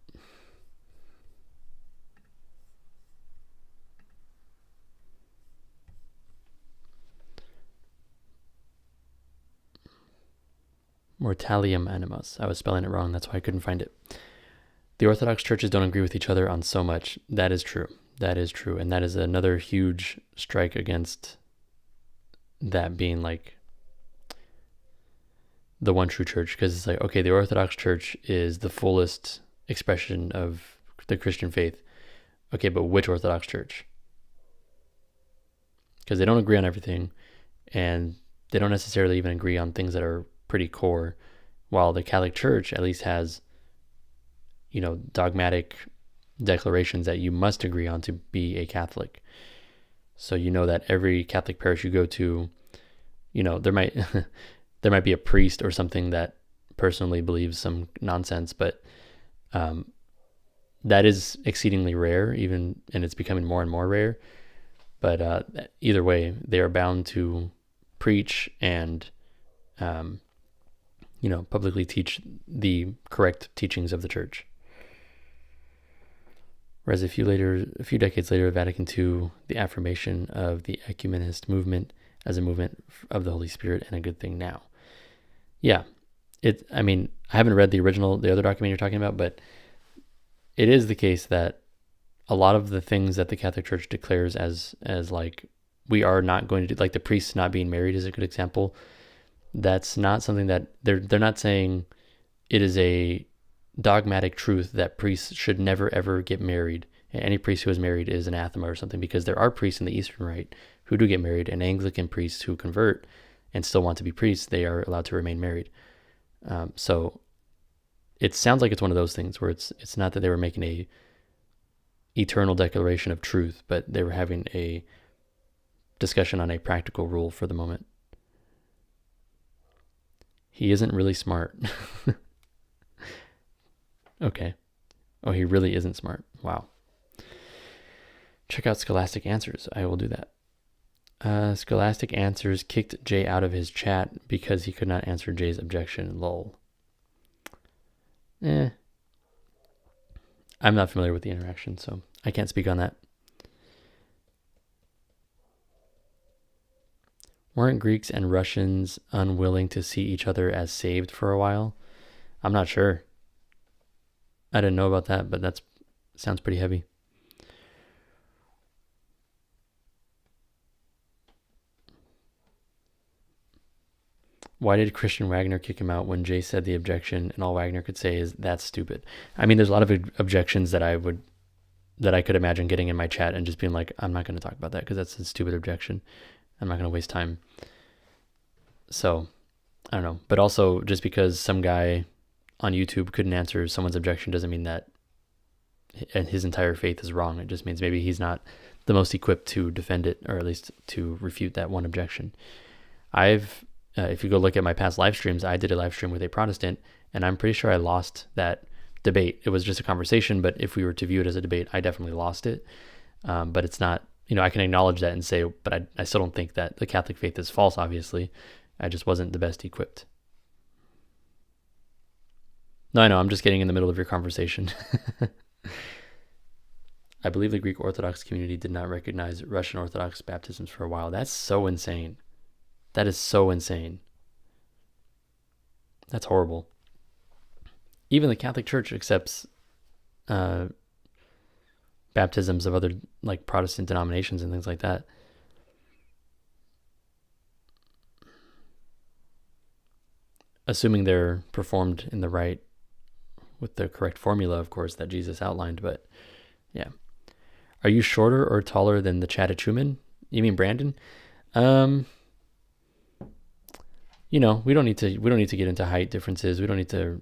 Mortalium animus. I was spelling it wrong. That's why I couldn't find it. The Orthodox churches don't agree with each other on so much. That is true. That is true. And that is another huge strike against that being like the one true church. Because it's like, okay, the Orthodox church is the fullest expression of the Christian faith. Okay, but which Orthodox church? Because they don't agree on everything. And they don't necessarily even agree on things that are pretty core, while the Catholic Church at least has, dogmatic declarations that you must agree on to be a Catholic. So that every Catholic parish you go to, there might there might be a priest or something that personally believes some nonsense, but that is exceedingly rare, and it's becoming more and more rare. But either way, they are bound to preach and publicly teach the correct teachings of the church. Whereas a few decades later, Vatican II, the affirmation of the ecumenist movement as a movement of the Holy Spirit and a good thing now. Yeah, I haven't read the other document you're talking about, but it is the case that a lot of the things that the Catholic Church declares as like, we are not going to do, like the priests not being married is a good example. That's not something that they're not saying it is a dogmatic truth that priests should never ever get married. Any priest who is married is anathema or something, because there are priests in the Eastern Rite who do get married, and Anglican priests who convert and still want to be priests, they are allowed to remain married. So it sounds like it's one of those things where it's not that they were making a eternal declaration of truth, but they were having a discussion on a practical rule for the moment. He isn't really smart. Okay. Oh, he really isn't smart. Wow. Check out Scholastic Answers. I will do that. Scholastic Answers kicked Jay out of his chat because he could not answer Jay's objection. Lol. I'm not familiar with the interaction, so I can't speak on that. Weren't Greeks and Russians unwilling to see each other as saved for a while? I'm not sure. I didn't know about that, but that sounds pretty heavy. Why did Christian Wagner kick him out when Jay said the objection and all Wagner could say is, that's stupid? There's a lot of objections that I could imagine getting in my chat and just being like, I'm not going to talk about that because that's a stupid objection. I'm not going to waste time. So, I don't know. But also, just because some guy on YouTube couldn't answer someone's objection doesn't mean that his entire faith is wrong. It just means maybe he's not the most equipped to defend it, or at least to refute that one objection. If you go look at my past live streams, I did a live stream with a Protestant, and I'm pretty sure I lost that debate. It was just a conversation, but if we were to view it as a debate, I definitely lost it. But it's not, I can acknowledge that and say, but I still don't think that the Catholic faith is false, obviously. I just wasn't the best equipped. No, I know, I'm just getting in the middle of your conversation. I believe the Greek Orthodox community did not recognize Russian Orthodox baptisms for a while. That's so insane. That is so insane. That's horrible. Even the Catholic Church accepts baptisms of other like Protestant denominations and things like that. Assuming they're performed in the right, with the correct formula, of course, that Jesus outlined. But yeah. Are you shorter or taller than the catechumen? You mean Brandon? We don't need to get into height differences. We don't need to,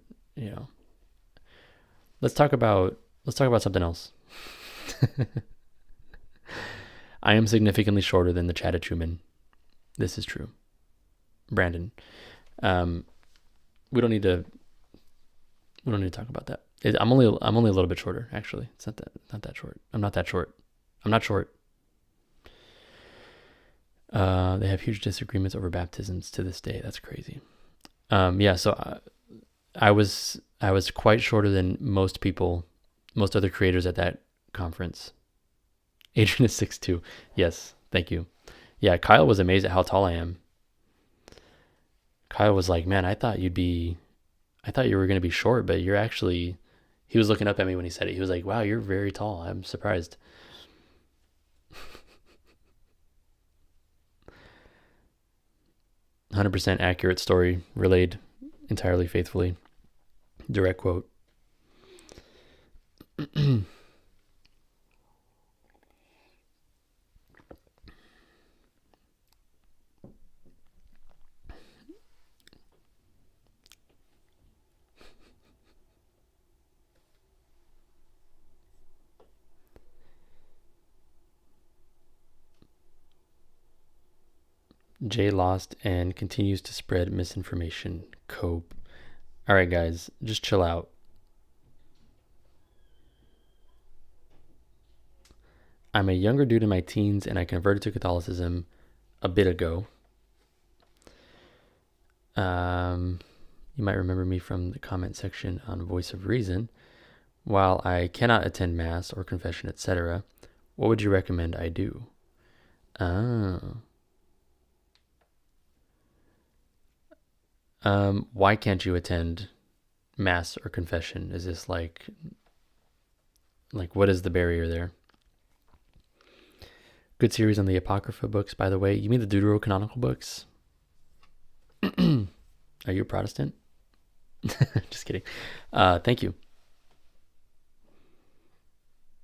let's talk about something else. I am significantly shorter than the catechumen. This is true. Brandon. We don't need to talk about that. I'm only a little bit shorter, actually. It's not that short. I'm not that short. I'm not short. They have huge disagreements over baptisms to this day. That's crazy. So I was quite shorter than most other creators at that conference. Adrian is 6'2". Yes, thank you. Yeah, Kyle was amazed at how tall I am. Kyle was like, man, I thought you were going to be short, but you're actually, he was looking up at me when he said it. He was like, wow, you're very tall. I'm surprised. 100% accurate story, relayed entirely faithfully. Direct quote. Jay lost and continues to spread misinformation. Cope. All right, guys, just chill out. I'm a younger dude in my teens, and I converted to Catholicism a bit ago. You might remember me from the comment section on Voice of Reason. While I cannot attend Mass or confession, etc., what would you recommend I do? Why can't you attend Mass or confession? Is this like what is the barrier there? Good series on the Apocrypha books, by the way. You mean the Deuterocanonical books? Are you a Protestant? Just kidding. Thank you.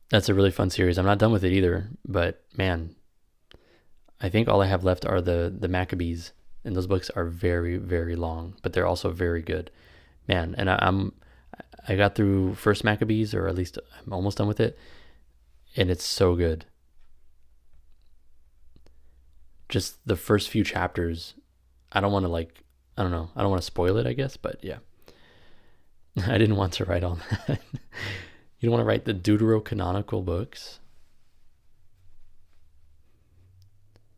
That's a really fun series. I'm not done with it either, but man, I think all I have left are the Maccabees, and those books are very, very long, but they're also very good. Man, and I got through First Maccabees, or at least I'm almost done with it, and it's so good. Just the first few chapters, I don't want to spoil it, I guess, but yeah. I didn't want to write all that. You don't want to write the Deuterocanonical books?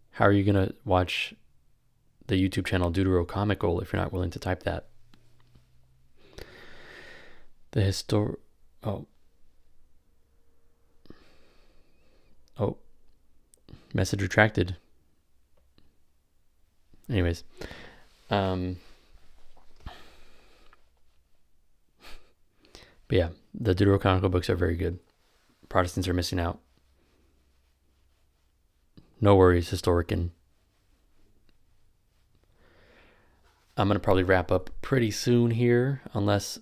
How are you going to watch the YouTube channel Deuterocomical if you're not willing to type that? Message retracted. Anyways, but yeah, the Deuterocanonical books are very good. Protestants are missing out. No worries, historian. I'm gonna probably wrap up pretty soon here, unless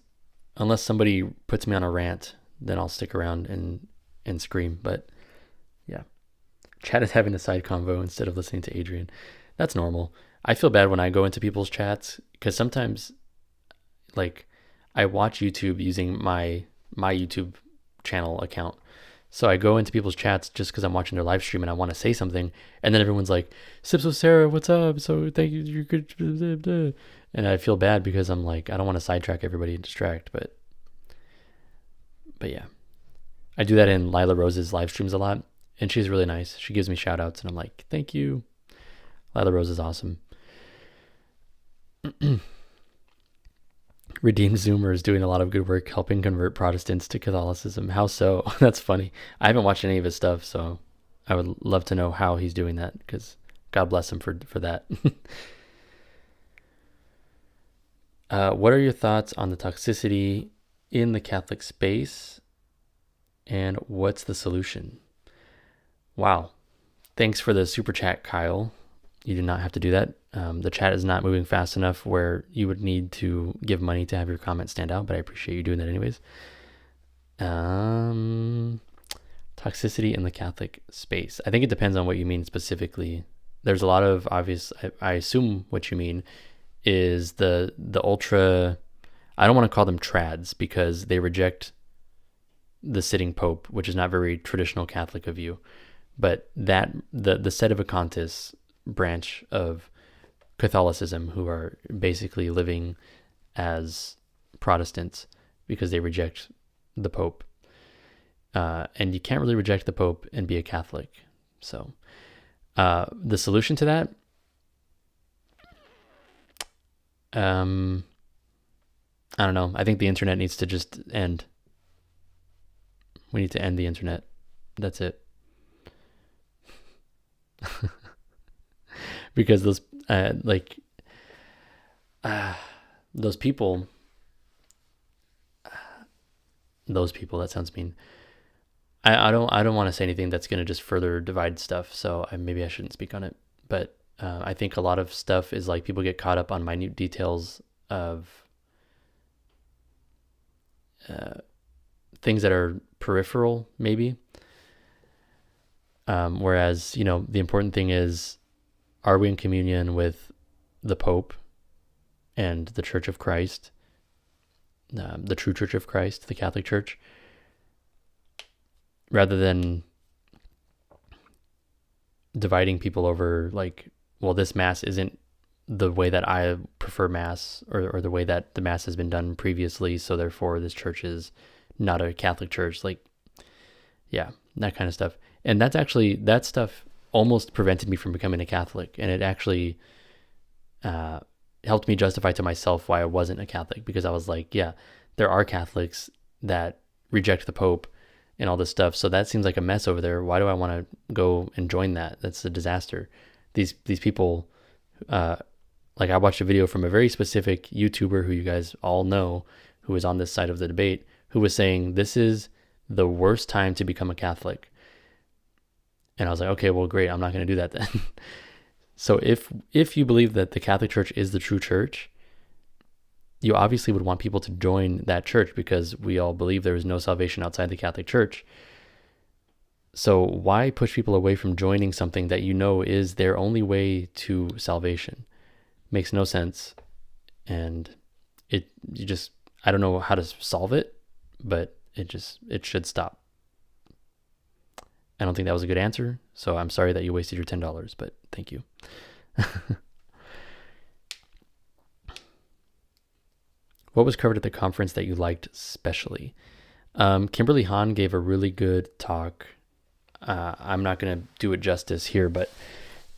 somebody puts me on a rant, then I'll stick around and scream. But yeah, chat is having a side convo instead of listening to Adrian. That's normal. I feel bad when I go into people's chats because sometimes, like, I watch YouTube using my YouTube channel account. So I go into people's chats just because I'm watching their live stream and I want to say something, and then everyone's like, "Sips with Sarah, what's up? So thank you, you're good." And I feel bad because I'm like, I don't want to sidetrack everybody and distract, but yeah, I do that in Lila Rose's live streams a lot, and she's really nice. She gives me shout outs, and I'm like, thank you. Lila Rose is awesome. Redeemed Zoomer is doing a lot of good work helping convert Protestants to Catholicism. How so? That's funny. I haven't watched any of his stuff, so I would love to know how he's doing that, because God bless him for that. What are your thoughts on the toxicity in the Catholic space, and what's the solution? Wow. Thanks for the super chat, Kyle. You do not have to do that. The chat is not moving fast enough where you would need to give money to have your comment stand out, but I appreciate you doing that anyways. Toxicity in the Catholic space. I think it depends on what you mean specifically. There's a lot of obvious, I assume what you mean is the ultra, I don't want to call them trads because they reject the sitting pope, which is not very traditional Catholic of you, but that the Sedevacantists branch of Catholicism, who are basically living as Protestants because they reject the Pope. And you can't really reject the Pope and be a Catholic. So the solution to that, I don't know. I think the internet needs to just end. We need to end the internet. That's it. Because those people, that sounds mean. I don't want to say anything that's going to just further divide stuff, so maybe I shouldn't speak on it. But I think a lot of stuff is like people get caught up on minute details of things that are peripheral, maybe. Whereas, the important thing is, are we in communion with the Pope and the Church of Christ, the true Church of Christ, the Catholic Church, rather than dividing people over like, well, this Mass isn't the way that I prefer Mass, or the way that the Mass has been done previously, so therefore this church is not a Catholic church. Like, yeah, that kind of stuff. And that stuff almost prevented me from becoming a Catholic. And it actually helped me justify to myself why I wasn't a Catholic, because I was like, yeah, there are Catholics that reject the Pope and all this stuff. So that seems like a mess over there. Why do I want to go and join that? That's a disaster. These people, like I watched a video from a very specific YouTuber who you guys all know, who was on this side of the debate, who was saying this is the worst time to become a Catholic. And I was like, okay, well, great. I'm not going to do that then. So if you believe that the Catholic Church is the true church, you obviously would want people to join that church, because we all believe there is no salvation outside the Catholic Church. So why push people away from joining something that you know is their only way to salvation? Makes no sense. And I don't know how to solve it, but it should stop. I don't think that was a good answer, so I'm sorry that you wasted your $10, but thank you. What was covered at the conference that you liked especially? Kimberly Hahn gave a really good talk. I'm not going to do it justice here, but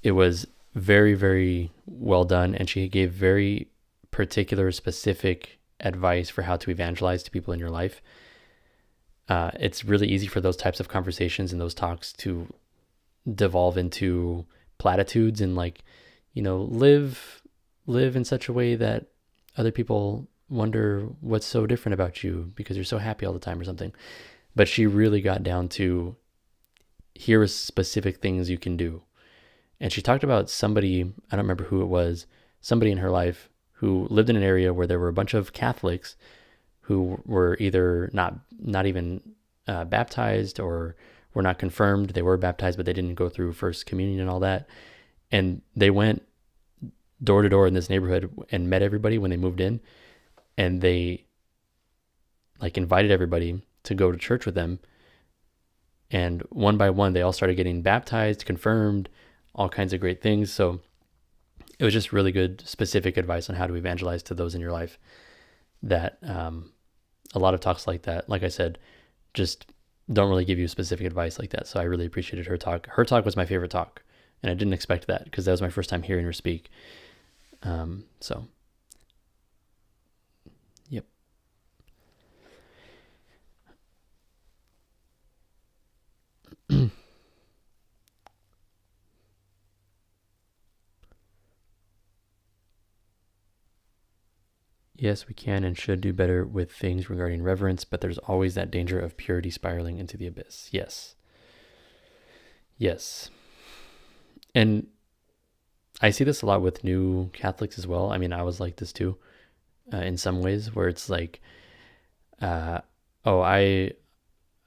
it was very, very well done, and she gave very particular, specific advice for how to evangelize to people in your life. It's really easy for those types of conversations and those talks to devolve into platitudes and live in such a way that other people wonder what's so different about you because you're so happy all the time or something. But she really got down to, here are specific things you can do. And she talked about somebody, I don't remember who it was, somebody in her life who lived in an area where there were a bunch of Catholics who were either not even baptized or were not confirmed. They were baptized, but they didn't go through First Communion and all that. And they went door to door in this neighborhood and met everybody when they moved in. And they like invited everybody to go to church with them. And one by one, they all started getting baptized, confirmed, all kinds of great things. So it was just really good, specific advice on how to evangelize to those in your life. That a lot of talks like that, like I said, just don't really give you specific advice like that. So I really appreciated her talk. Her talk was my favorite talk, and I didn't expect that because that was my first time hearing her speak. So, yep. Yes, we can and should do better with things regarding reverence, but there's always that danger of purity spiraling into the abyss. Yes. Yes. And I see this a lot with new Catholics as well. I mean, I was like this too, in some ways, where it's like, oh, I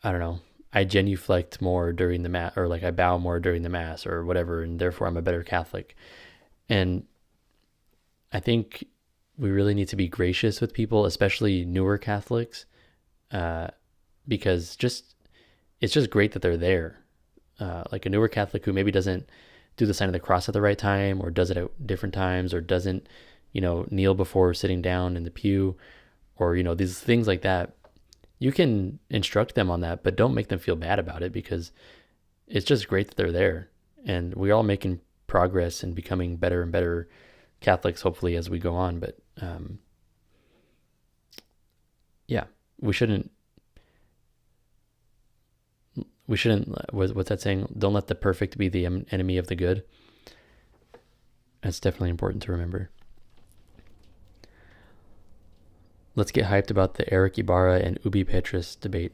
don't know, I genuflect more during the mass, or like I bow more during the mass or whatever, and therefore I'm a better Catholic. And I think we really need to be gracious with people, especially newer Catholics, because it's just great that they're there. Like a newer Catholic who maybe doesn't do the sign of the cross at the right time, or does it at different times, or doesn't, kneel before sitting down in the pew, or, these things like that. You can instruct them on that, but don't make them feel bad about it, because it's just great that they're there. And we're all making progress and becoming better and better Catholics, hopefully, as we go on. But yeah, we shouldn't, what's that saying? Don't let the perfect be the enemy of the good. That's definitely important to remember. Let's get hyped about the Eric Ibarra and Ubi Petrus debate.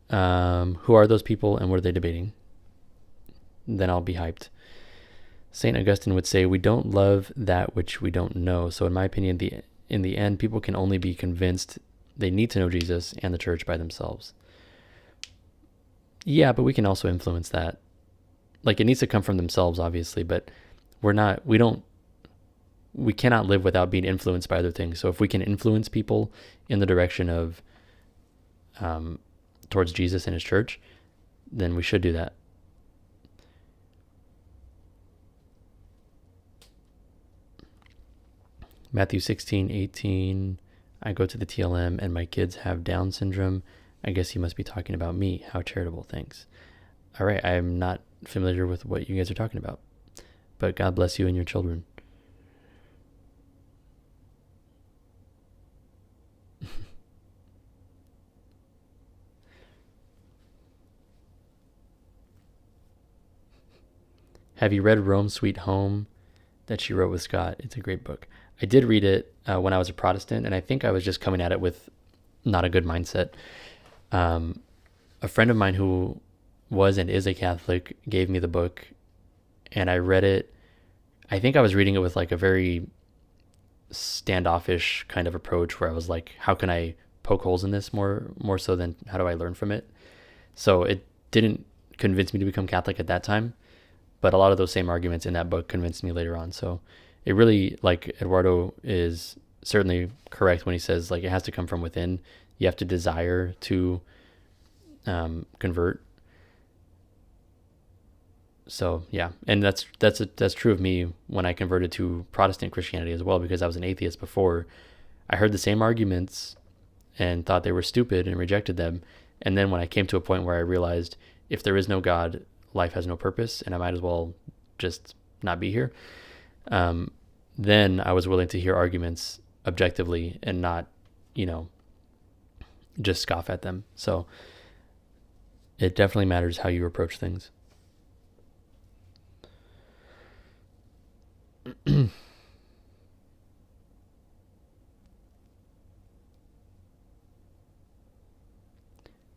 Who are those people and what are they debating? Then I'll be hyped. St. Augustine would say, we don't love that which we don't know. So in my opinion, in the end, people can only be convinced they need to know Jesus and the church by themselves. Yeah, but we can also influence that. Like, it needs to come from themselves, obviously, but we cannot live without being influenced by other things. So if we can influence people in the direction of towards Jesus and his church, then we should do that. Matthew 16:18, I go to the TLM and my kids have Down syndrome. I guess you must be talking about me. How charitable, thanks. All right, I'm not familiar with what you guys are talking about, but God bless you and your children. Have you read Rome Sweet Home that she wrote with Scott? It's a great book. I did read it when I was a Protestant, and I think I was just coming at it with not a good mindset. A friend of mine who was and is a Catholic gave me the book, and I read it. I think I was reading it with like a very standoffish kind of approach, where I was like, how can I poke holes in this more so than how do I learn from it? So it didn't convince me to become Catholic at that time, but a lot of those same arguments in that book convinced me later on. So it really, like Eduardo is certainly correct when he says, like, it has to come from within. You have to desire to convert. So yeah, and that's true of me when I converted to Protestant Christianity as well, because I was an atheist before. I heard the same arguments and thought they were stupid and rejected them. And then when I came to a point where I realized, if there is no God, life has no purpose, and I might as well just not be here, then I was willing to hear arguments objectively and not, just scoff at them. So it definitely matters how you approach things.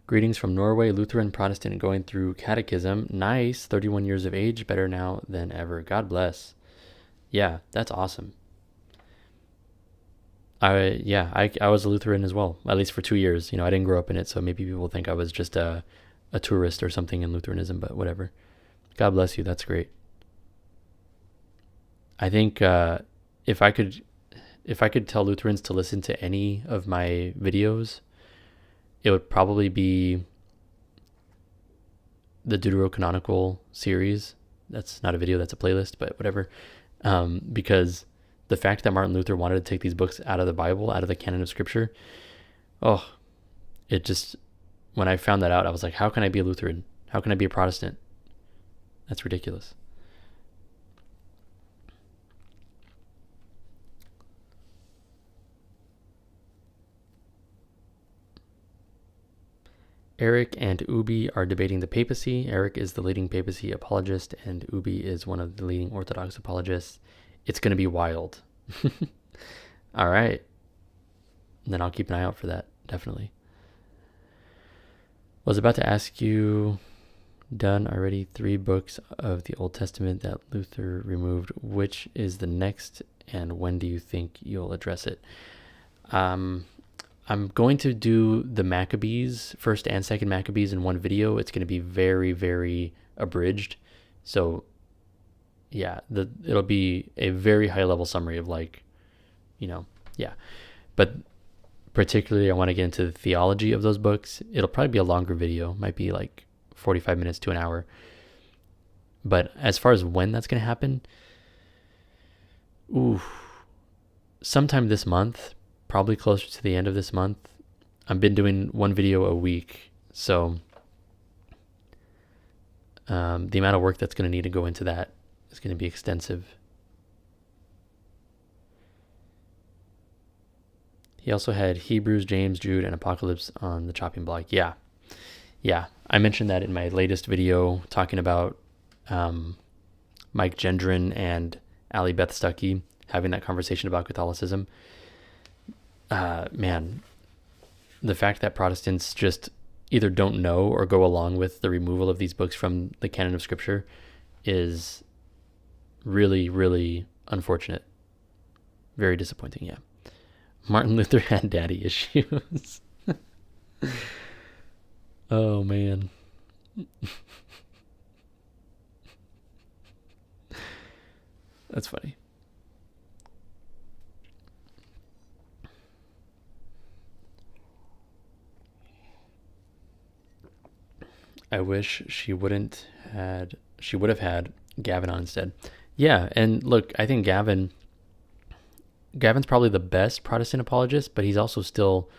Greetings from Norway, Lutheran, Protestant, going through catechism. Nice, 31 years of age, better now than ever. God bless. Yeah, that's awesome. I was a Lutheran as well, at least for 2 years. I didn't grow up in it, so maybe people think I was just a tourist or something in Lutheranism, but whatever. God bless you. That's great. I think if I could tell Lutherans to listen to any of my videos, it would probably be the Deuterocanonical series. That's not a video, that's a playlist, but whatever. Because the fact that Martin Luther wanted to take these books out of the Bible, out of the canon of Scripture, it just, when I found that out, I was like, how can I be a Lutheran? How can I be a Protestant? That's ridiculous. Eric and Ubi are debating the papacy. Eric is the leading papacy apologist, and Ubi is one of the leading Orthodox apologists. It's going to be wild. All right. And then I'll keep an eye out for that, definitely. Was about to ask you, done already 3 books of the Old Testament that Luther removed. Which is the next, and when do you think you'll address it? I'm going to do the Maccabees, first and second Maccabees, in one video. It's going to be very, very abridged. So yeah, it'll be a very high level summary of But particularly I want to get into the theology of those books. It'll probably be a longer video, might be like 45 minutes to an hour. But as far as when that's going to happen, sometime this month, probably closer to the end of this month. I've been doing one video a week, so the amount of work that's going to need to go into that is going to be extensive. He also had Hebrews, James, Jude, and Apocalypse on the chopping block. Yeah. I mentioned that in my latest video talking about Mike Gendron and Ali Beth Stuckey having that conversation about Catholicism. Man, the fact that Protestants just either don't know or go along with the removal of these books from the canon of Scripture is really, really unfortunate. Very disappointing, yeah. Martin Luther had daddy issues. Oh, man. That's funny. I wish she would have had Gavin on instead. Yeah, and look, I think Gavin's probably the best Protestant apologist, but he's also still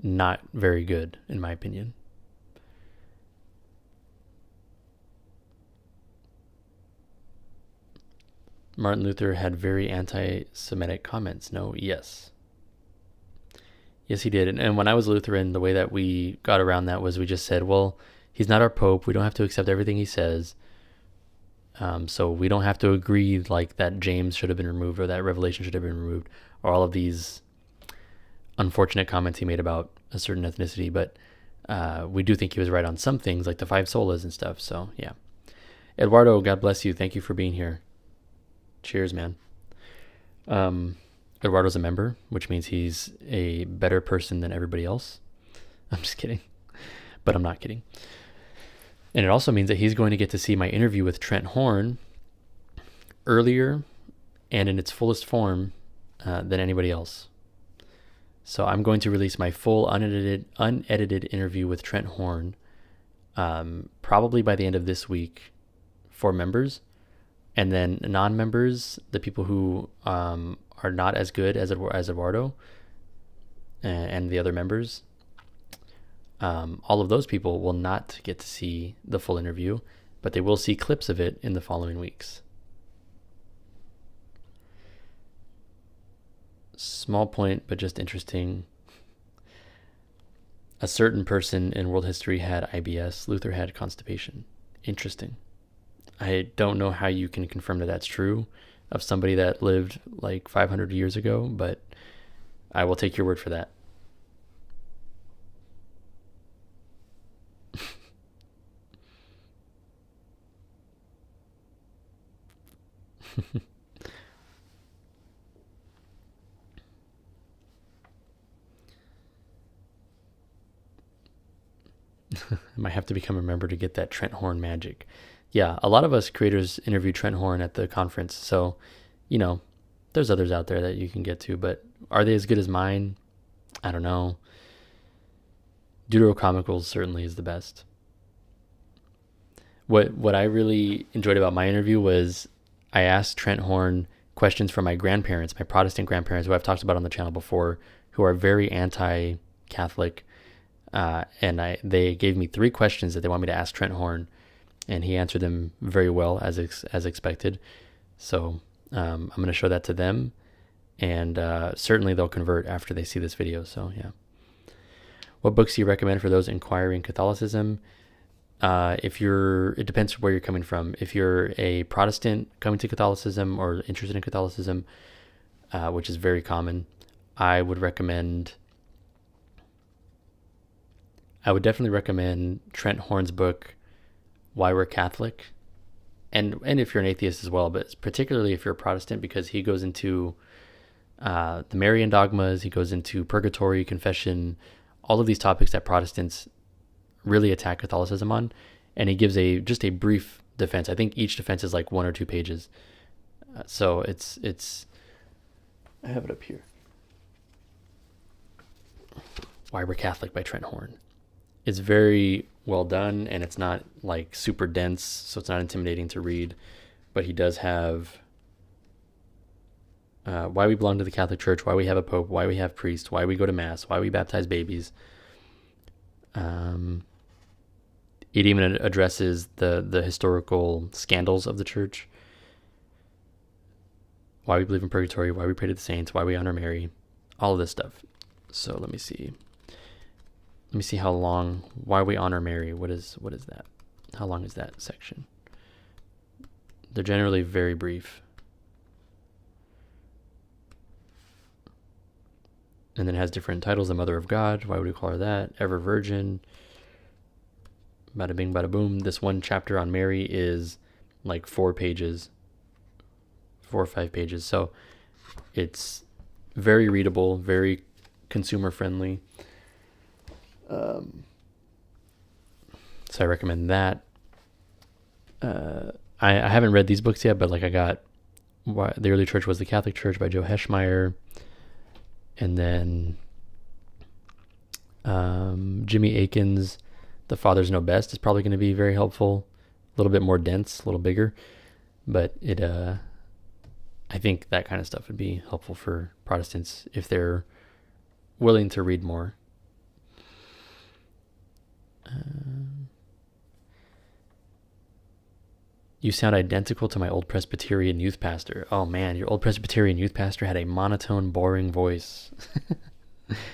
not very good, in my opinion. Martin Luther had very anti-Semitic comments. No, yes. Yes, he did. And when I was Lutheran, the way that we got around that was we just said, well, he's not our Pope. We don't have to accept everything he says. So we don't have to agree like that James should have been removed or that Revelation should have been removed or all of these unfortunate comments he made about a certain ethnicity. But we do think he was right on some things like the 5 solas and stuff. So yeah. Eduardo, God bless you. Thank you for being here. Cheers, man. Eduardo's a member, which means he's a better person than everybody else. I'm just kidding. But I'm not kidding. And it also means that he's going to get to see my interview with Trent Horn earlier and in its fullest form than anybody else. So I'm going to release my full unedited interview with Trent Horn probably by the end of this week for members. And then non-members, the people who are not as good as Eduardo and the other members, all of those people will not get to see the full interview, but they will see clips of it in the following weeks. Small point, but just interesting. A certain person in world history had IBS. Luther had constipation. Interesting. I don't know how you can confirm that that's true of somebody that lived like 500 years ago, but I will take your word for that. I might have to become a member to get that Trent Horn magic. Yeah, a lot of us creators interviewed Trent Horn at the conference, so, there's others out there that you can get to, but are they as good as mine? I don't know. Deuterochronicles certainly is the best. What I really enjoyed about my interview was I asked Trent Horn questions from my grandparents, my Protestant grandparents, who I've talked about on the channel before, who are very anti-Catholic, and they gave me 3 questions that they want me to ask Trent Horn, and he answered them very well as expected. So I'm going to show that to them, and certainly they'll convert after they see this video. So yeah. What books do you recommend for those inquiring Catholicism? It depends where you're coming from. If you're a Protestant coming to Catholicism or interested in Catholicism, which is very common, I would definitely recommend Trent Horn's book, Why We're Catholic. And if you're an atheist as well, but particularly if you're a Protestant, because he goes into the Marian dogmas, he goes into purgatory, confession, all of these topics that Protestants really attack Catholicism on, and he gives just a brief defense. I think each defense is like 1 or 2 pages. So it's I have it up here. Why We're Catholic by Trent Horn. It's very well done, and it's not like super dense, so it's not intimidating to read. But he does have why we belong to the Catholic Church, why we have a pope, why we have priests, why we go to mass, why we baptize babies. It even addresses the historical scandals of the church, why we believe in purgatory, why we pray to the saints, why we honor Mary, all of this stuff. So let me see how long, why we honor Mary, what is that? How long is that section? They're generally very brief. And then it has different titles: the Mother of God, why would we call her that? Ever Virgin, bada bing, bada boom. This one chapter on Mary is like 4 pages, 4 or 5 pages. So it's very readable, very consumer friendly. So I recommend that. I haven't read these books yet, but like I got Why the Early Church Was the Catholic Church by Joe Heschmeyer. And then Jimmy Akin's The Fathers Know Best is probably going to be very helpful. A little bit more dense, a little bigger. But I think that kind of stuff would be helpful for Protestants if they're willing to read more. You sound identical to my old Presbyterian youth pastor. Oh man, your old Presbyterian youth pastor had a monotone, boring voice.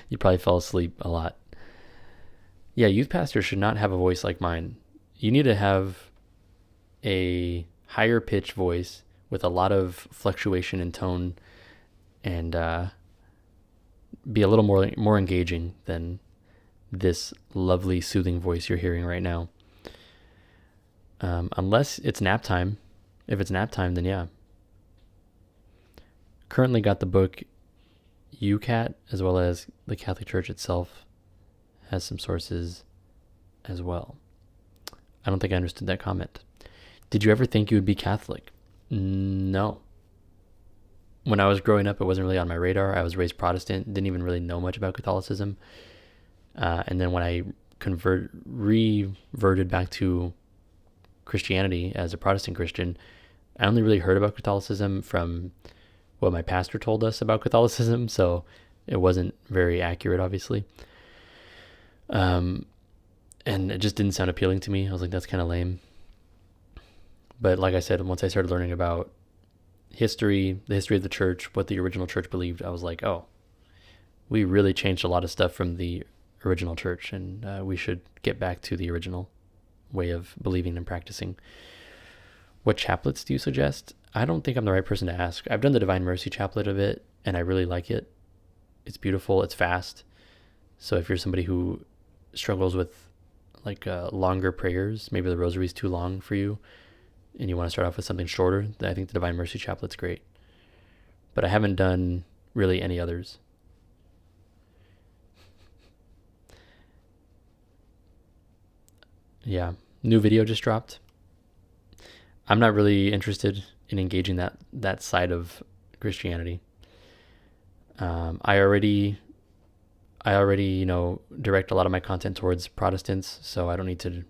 You probably fell asleep a lot. Yeah, youth pastors should not have a voice like mine. You need to have a higher pitched voice with a lot of fluctuation in tone, and be a little more engaging than this lovely, soothing voice you're hearing right now. Unless it's nap time. If it's nap time, then yeah. Currently got the book UCAT, as well as the Catholic Church itself has some sources as well. I don't think I understood that comment. Did you ever think you would be Catholic? No. When I was growing up, it wasn't really on my radar. I was raised Protestant, didn't even really know much about Catholicism. And then when I reverted back to Christianity as a Protestant Christian, I only really heard about Catholicism from what my pastor told us about Catholicism, so it wasn't very accurate, obviously. And it just didn't sound appealing to me. I was like, that's kind of lame. But like I said, once I started learning about the history of the church, what the original church believed, I was like, oh, we really changed a lot of stuff from the original church, and we should get back to the original way of believing and practicing. What chaplets do you suggest? I don't think I'm the right person to ask. I've done the Divine Mercy chaplet of it, and I really like it. It's beautiful. It's fast. So if you're somebody who struggles with like longer prayers, maybe the rosary's too long for you, and you want to start off with something shorter, I think the Divine Mercy chaplet's great. But I haven't done really any others. Yeah, new video just dropped. I'm not really interested in engaging that side of Christianity. I already I already, direct a lot of my content towards Protestants, so I don't need to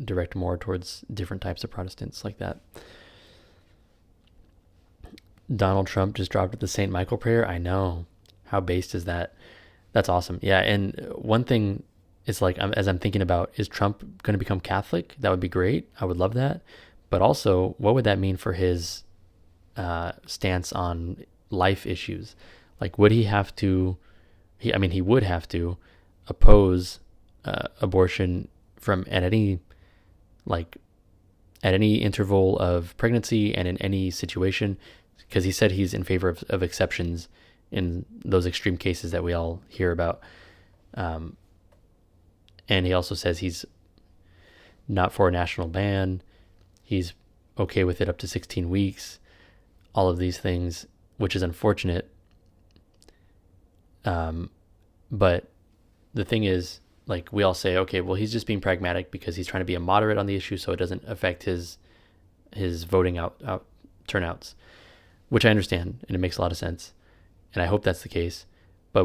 direct more towards different types of Protestants like that. Donald Trump just dropped the St. Michael prayer. I know. How based is that? That's awesome. Yeah, and one thing is like, as I'm thinking about, is Trump going to become Catholic? That would be great. I would love that. But also, what would that mean for his stance on life issues? Like, would he have to? He would have to oppose abortion from at any interval of pregnancy and in any situation, because he said he's in favor of exceptions in those extreme cases that we all hear about. And he also says he's not for a national ban. He's okay with it up to 16 weeks. All of these things, which is unfortunate. But the thing is, like, we all say, okay, well, he's just being pragmatic because he's trying to be a moderate on the issue, so it doesn't affect his voting out turnouts, which I understand, and it makes a lot of sense, and I hope that's the case. But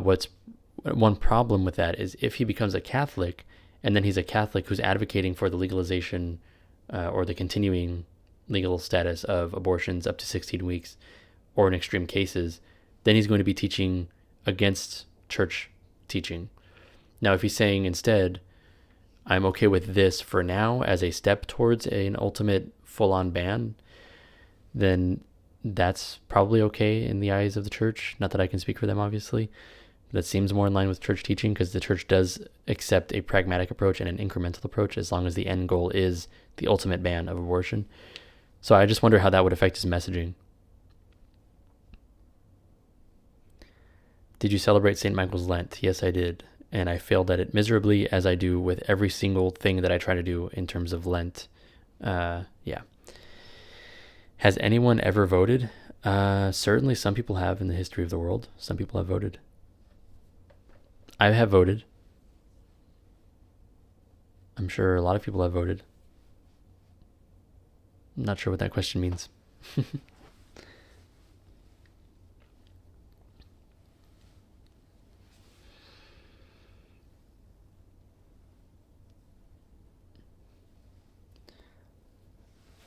one problem with that is if he becomes a Catholic, and then he's a Catholic who's advocating for the legalization or the continuing legal status of abortions up to 16 weeks, or in extreme cases, then he's going to be teaching against church teaching. Now, if he's saying instead, I'm okay with this for now as a step towards an ultimate full-on ban, then that's probably okay in the eyes of the church. Not that I can speak for them, obviously. That seems more in line with church teaching, because the church does accept a pragmatic approach and an incremental approach as long as the end goal is the ultimate ban of abortion. So I just wonder how that would affect his messaging. Did you celebrate St. Michael's Lent? Yes, I did. And I failed at it miserably, as I do with every single thing that I try to do in terms of Lent. Yeah. Has anyone ever voted? Certainly some people have in the history of the world. Some people have voted. I have voted. I'm sure a lot of people have voted. I'm not sure what that question means.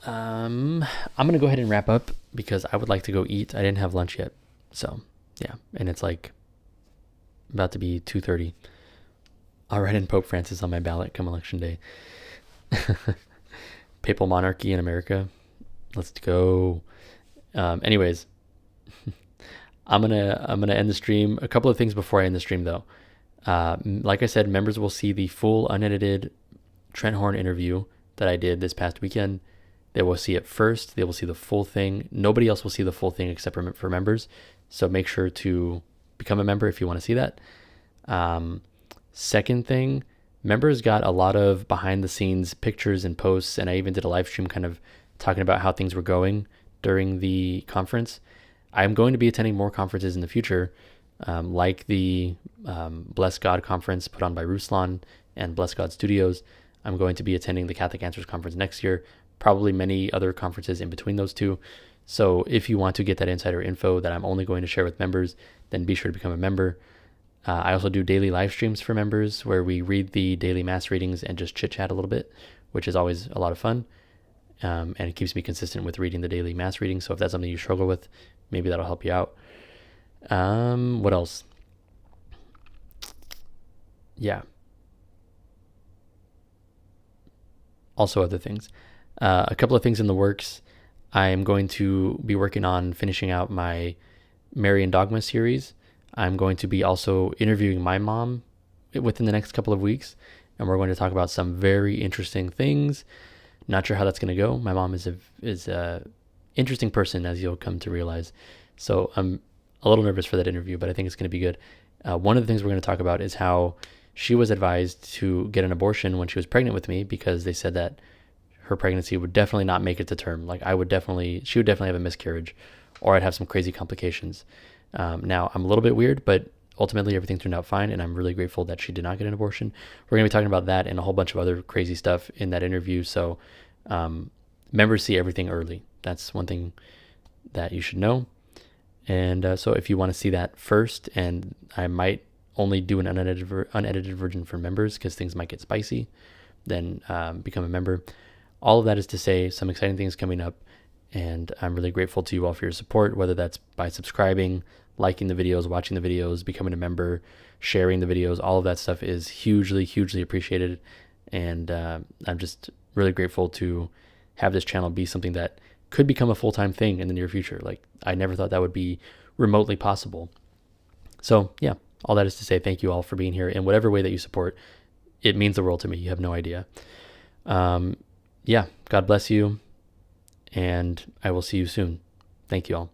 I'm going to go ahead and wrap up because I would like to go eat. I didn't have lunch yet. So, yeah. And it's like about to be 2:30. I'll write in Pope Francis on my ballot come election day. Papal monarchy in America. Let's go. Anyways, I'm gonna end the stream. A couple of things before I end the stream, though. Like I said, members will see the full unedited Trent Horn interview that I did this past weekend. They will see it first. They will see the full thing. Nobody else will see the full thing except for members. So make sure to become a member if you want to see that. Second thing, members got a lot of behind the scenes pictures and posts, and I even did a live stream kind of talking about how things were going during the conference. I'm going to be attending more conferences in the future, like the Bless God conference put on by Ruslan and Bless God Studios. I'm going to be attending the Catholic Answers conference next year, probably many other conferences in between those two. So if you want to get that insider info that I'm only going to share with members, then be sure to become a member. I also do daily live streams for members where we read the daily mass readings and just chit chat a little bit, which is always a lot of fun. And it keeps me consistent with reading the daily mass readings. So if that's something you struggle with, maybe that'll help you out. What else? Yeah. Also other things. A couple of things in the works. I'm going to be working on finishing out my Marian Dogma series. I'm going to be also interviewing my mom within the next couple of weeks, and we're going to talk about some very interesting things. Not sure how that's going to go. My mom is a interesting person, as you'll come to realize. So I'm a little nervous for that interview, but I think it's going to be good. One of the things we're going to talk about is how she was advised to get an abortion when she was pregnant with me, because they said that her pregnancy would definitely not make it to term. Like she would definitely have a miscarriage, or I'd have some crazy complications. Now I'm a little bit weird, but ultimately everything turned out fine, and I'm really grateful that she did not get an abortion. We're going to be talking about that and a whole bunch of other crazy stuff in that interview. So members see everything early. That's one thing that you should know. And so if you want to see that first, and I might only do an unedited version for members because things might get spicy, then become a member. All of that is to say some exciting things coming up, and I'm really grateful to you all for your support, whether that's by subscribing, liking the videos, watching the videos, becoming a member, sharing the videos. All of that stuff is hugely, hugely appreciated, and I'm just really grateful to have this channel be something that could become a full-time thing in the near future. Like, I never thought that would be remotely possible. So yeah, all that is to say thank you all for being here in whatever way that you support. It means the world to me. You have no idea. Yeah, God bless you, and I will see you soon. Thank you all.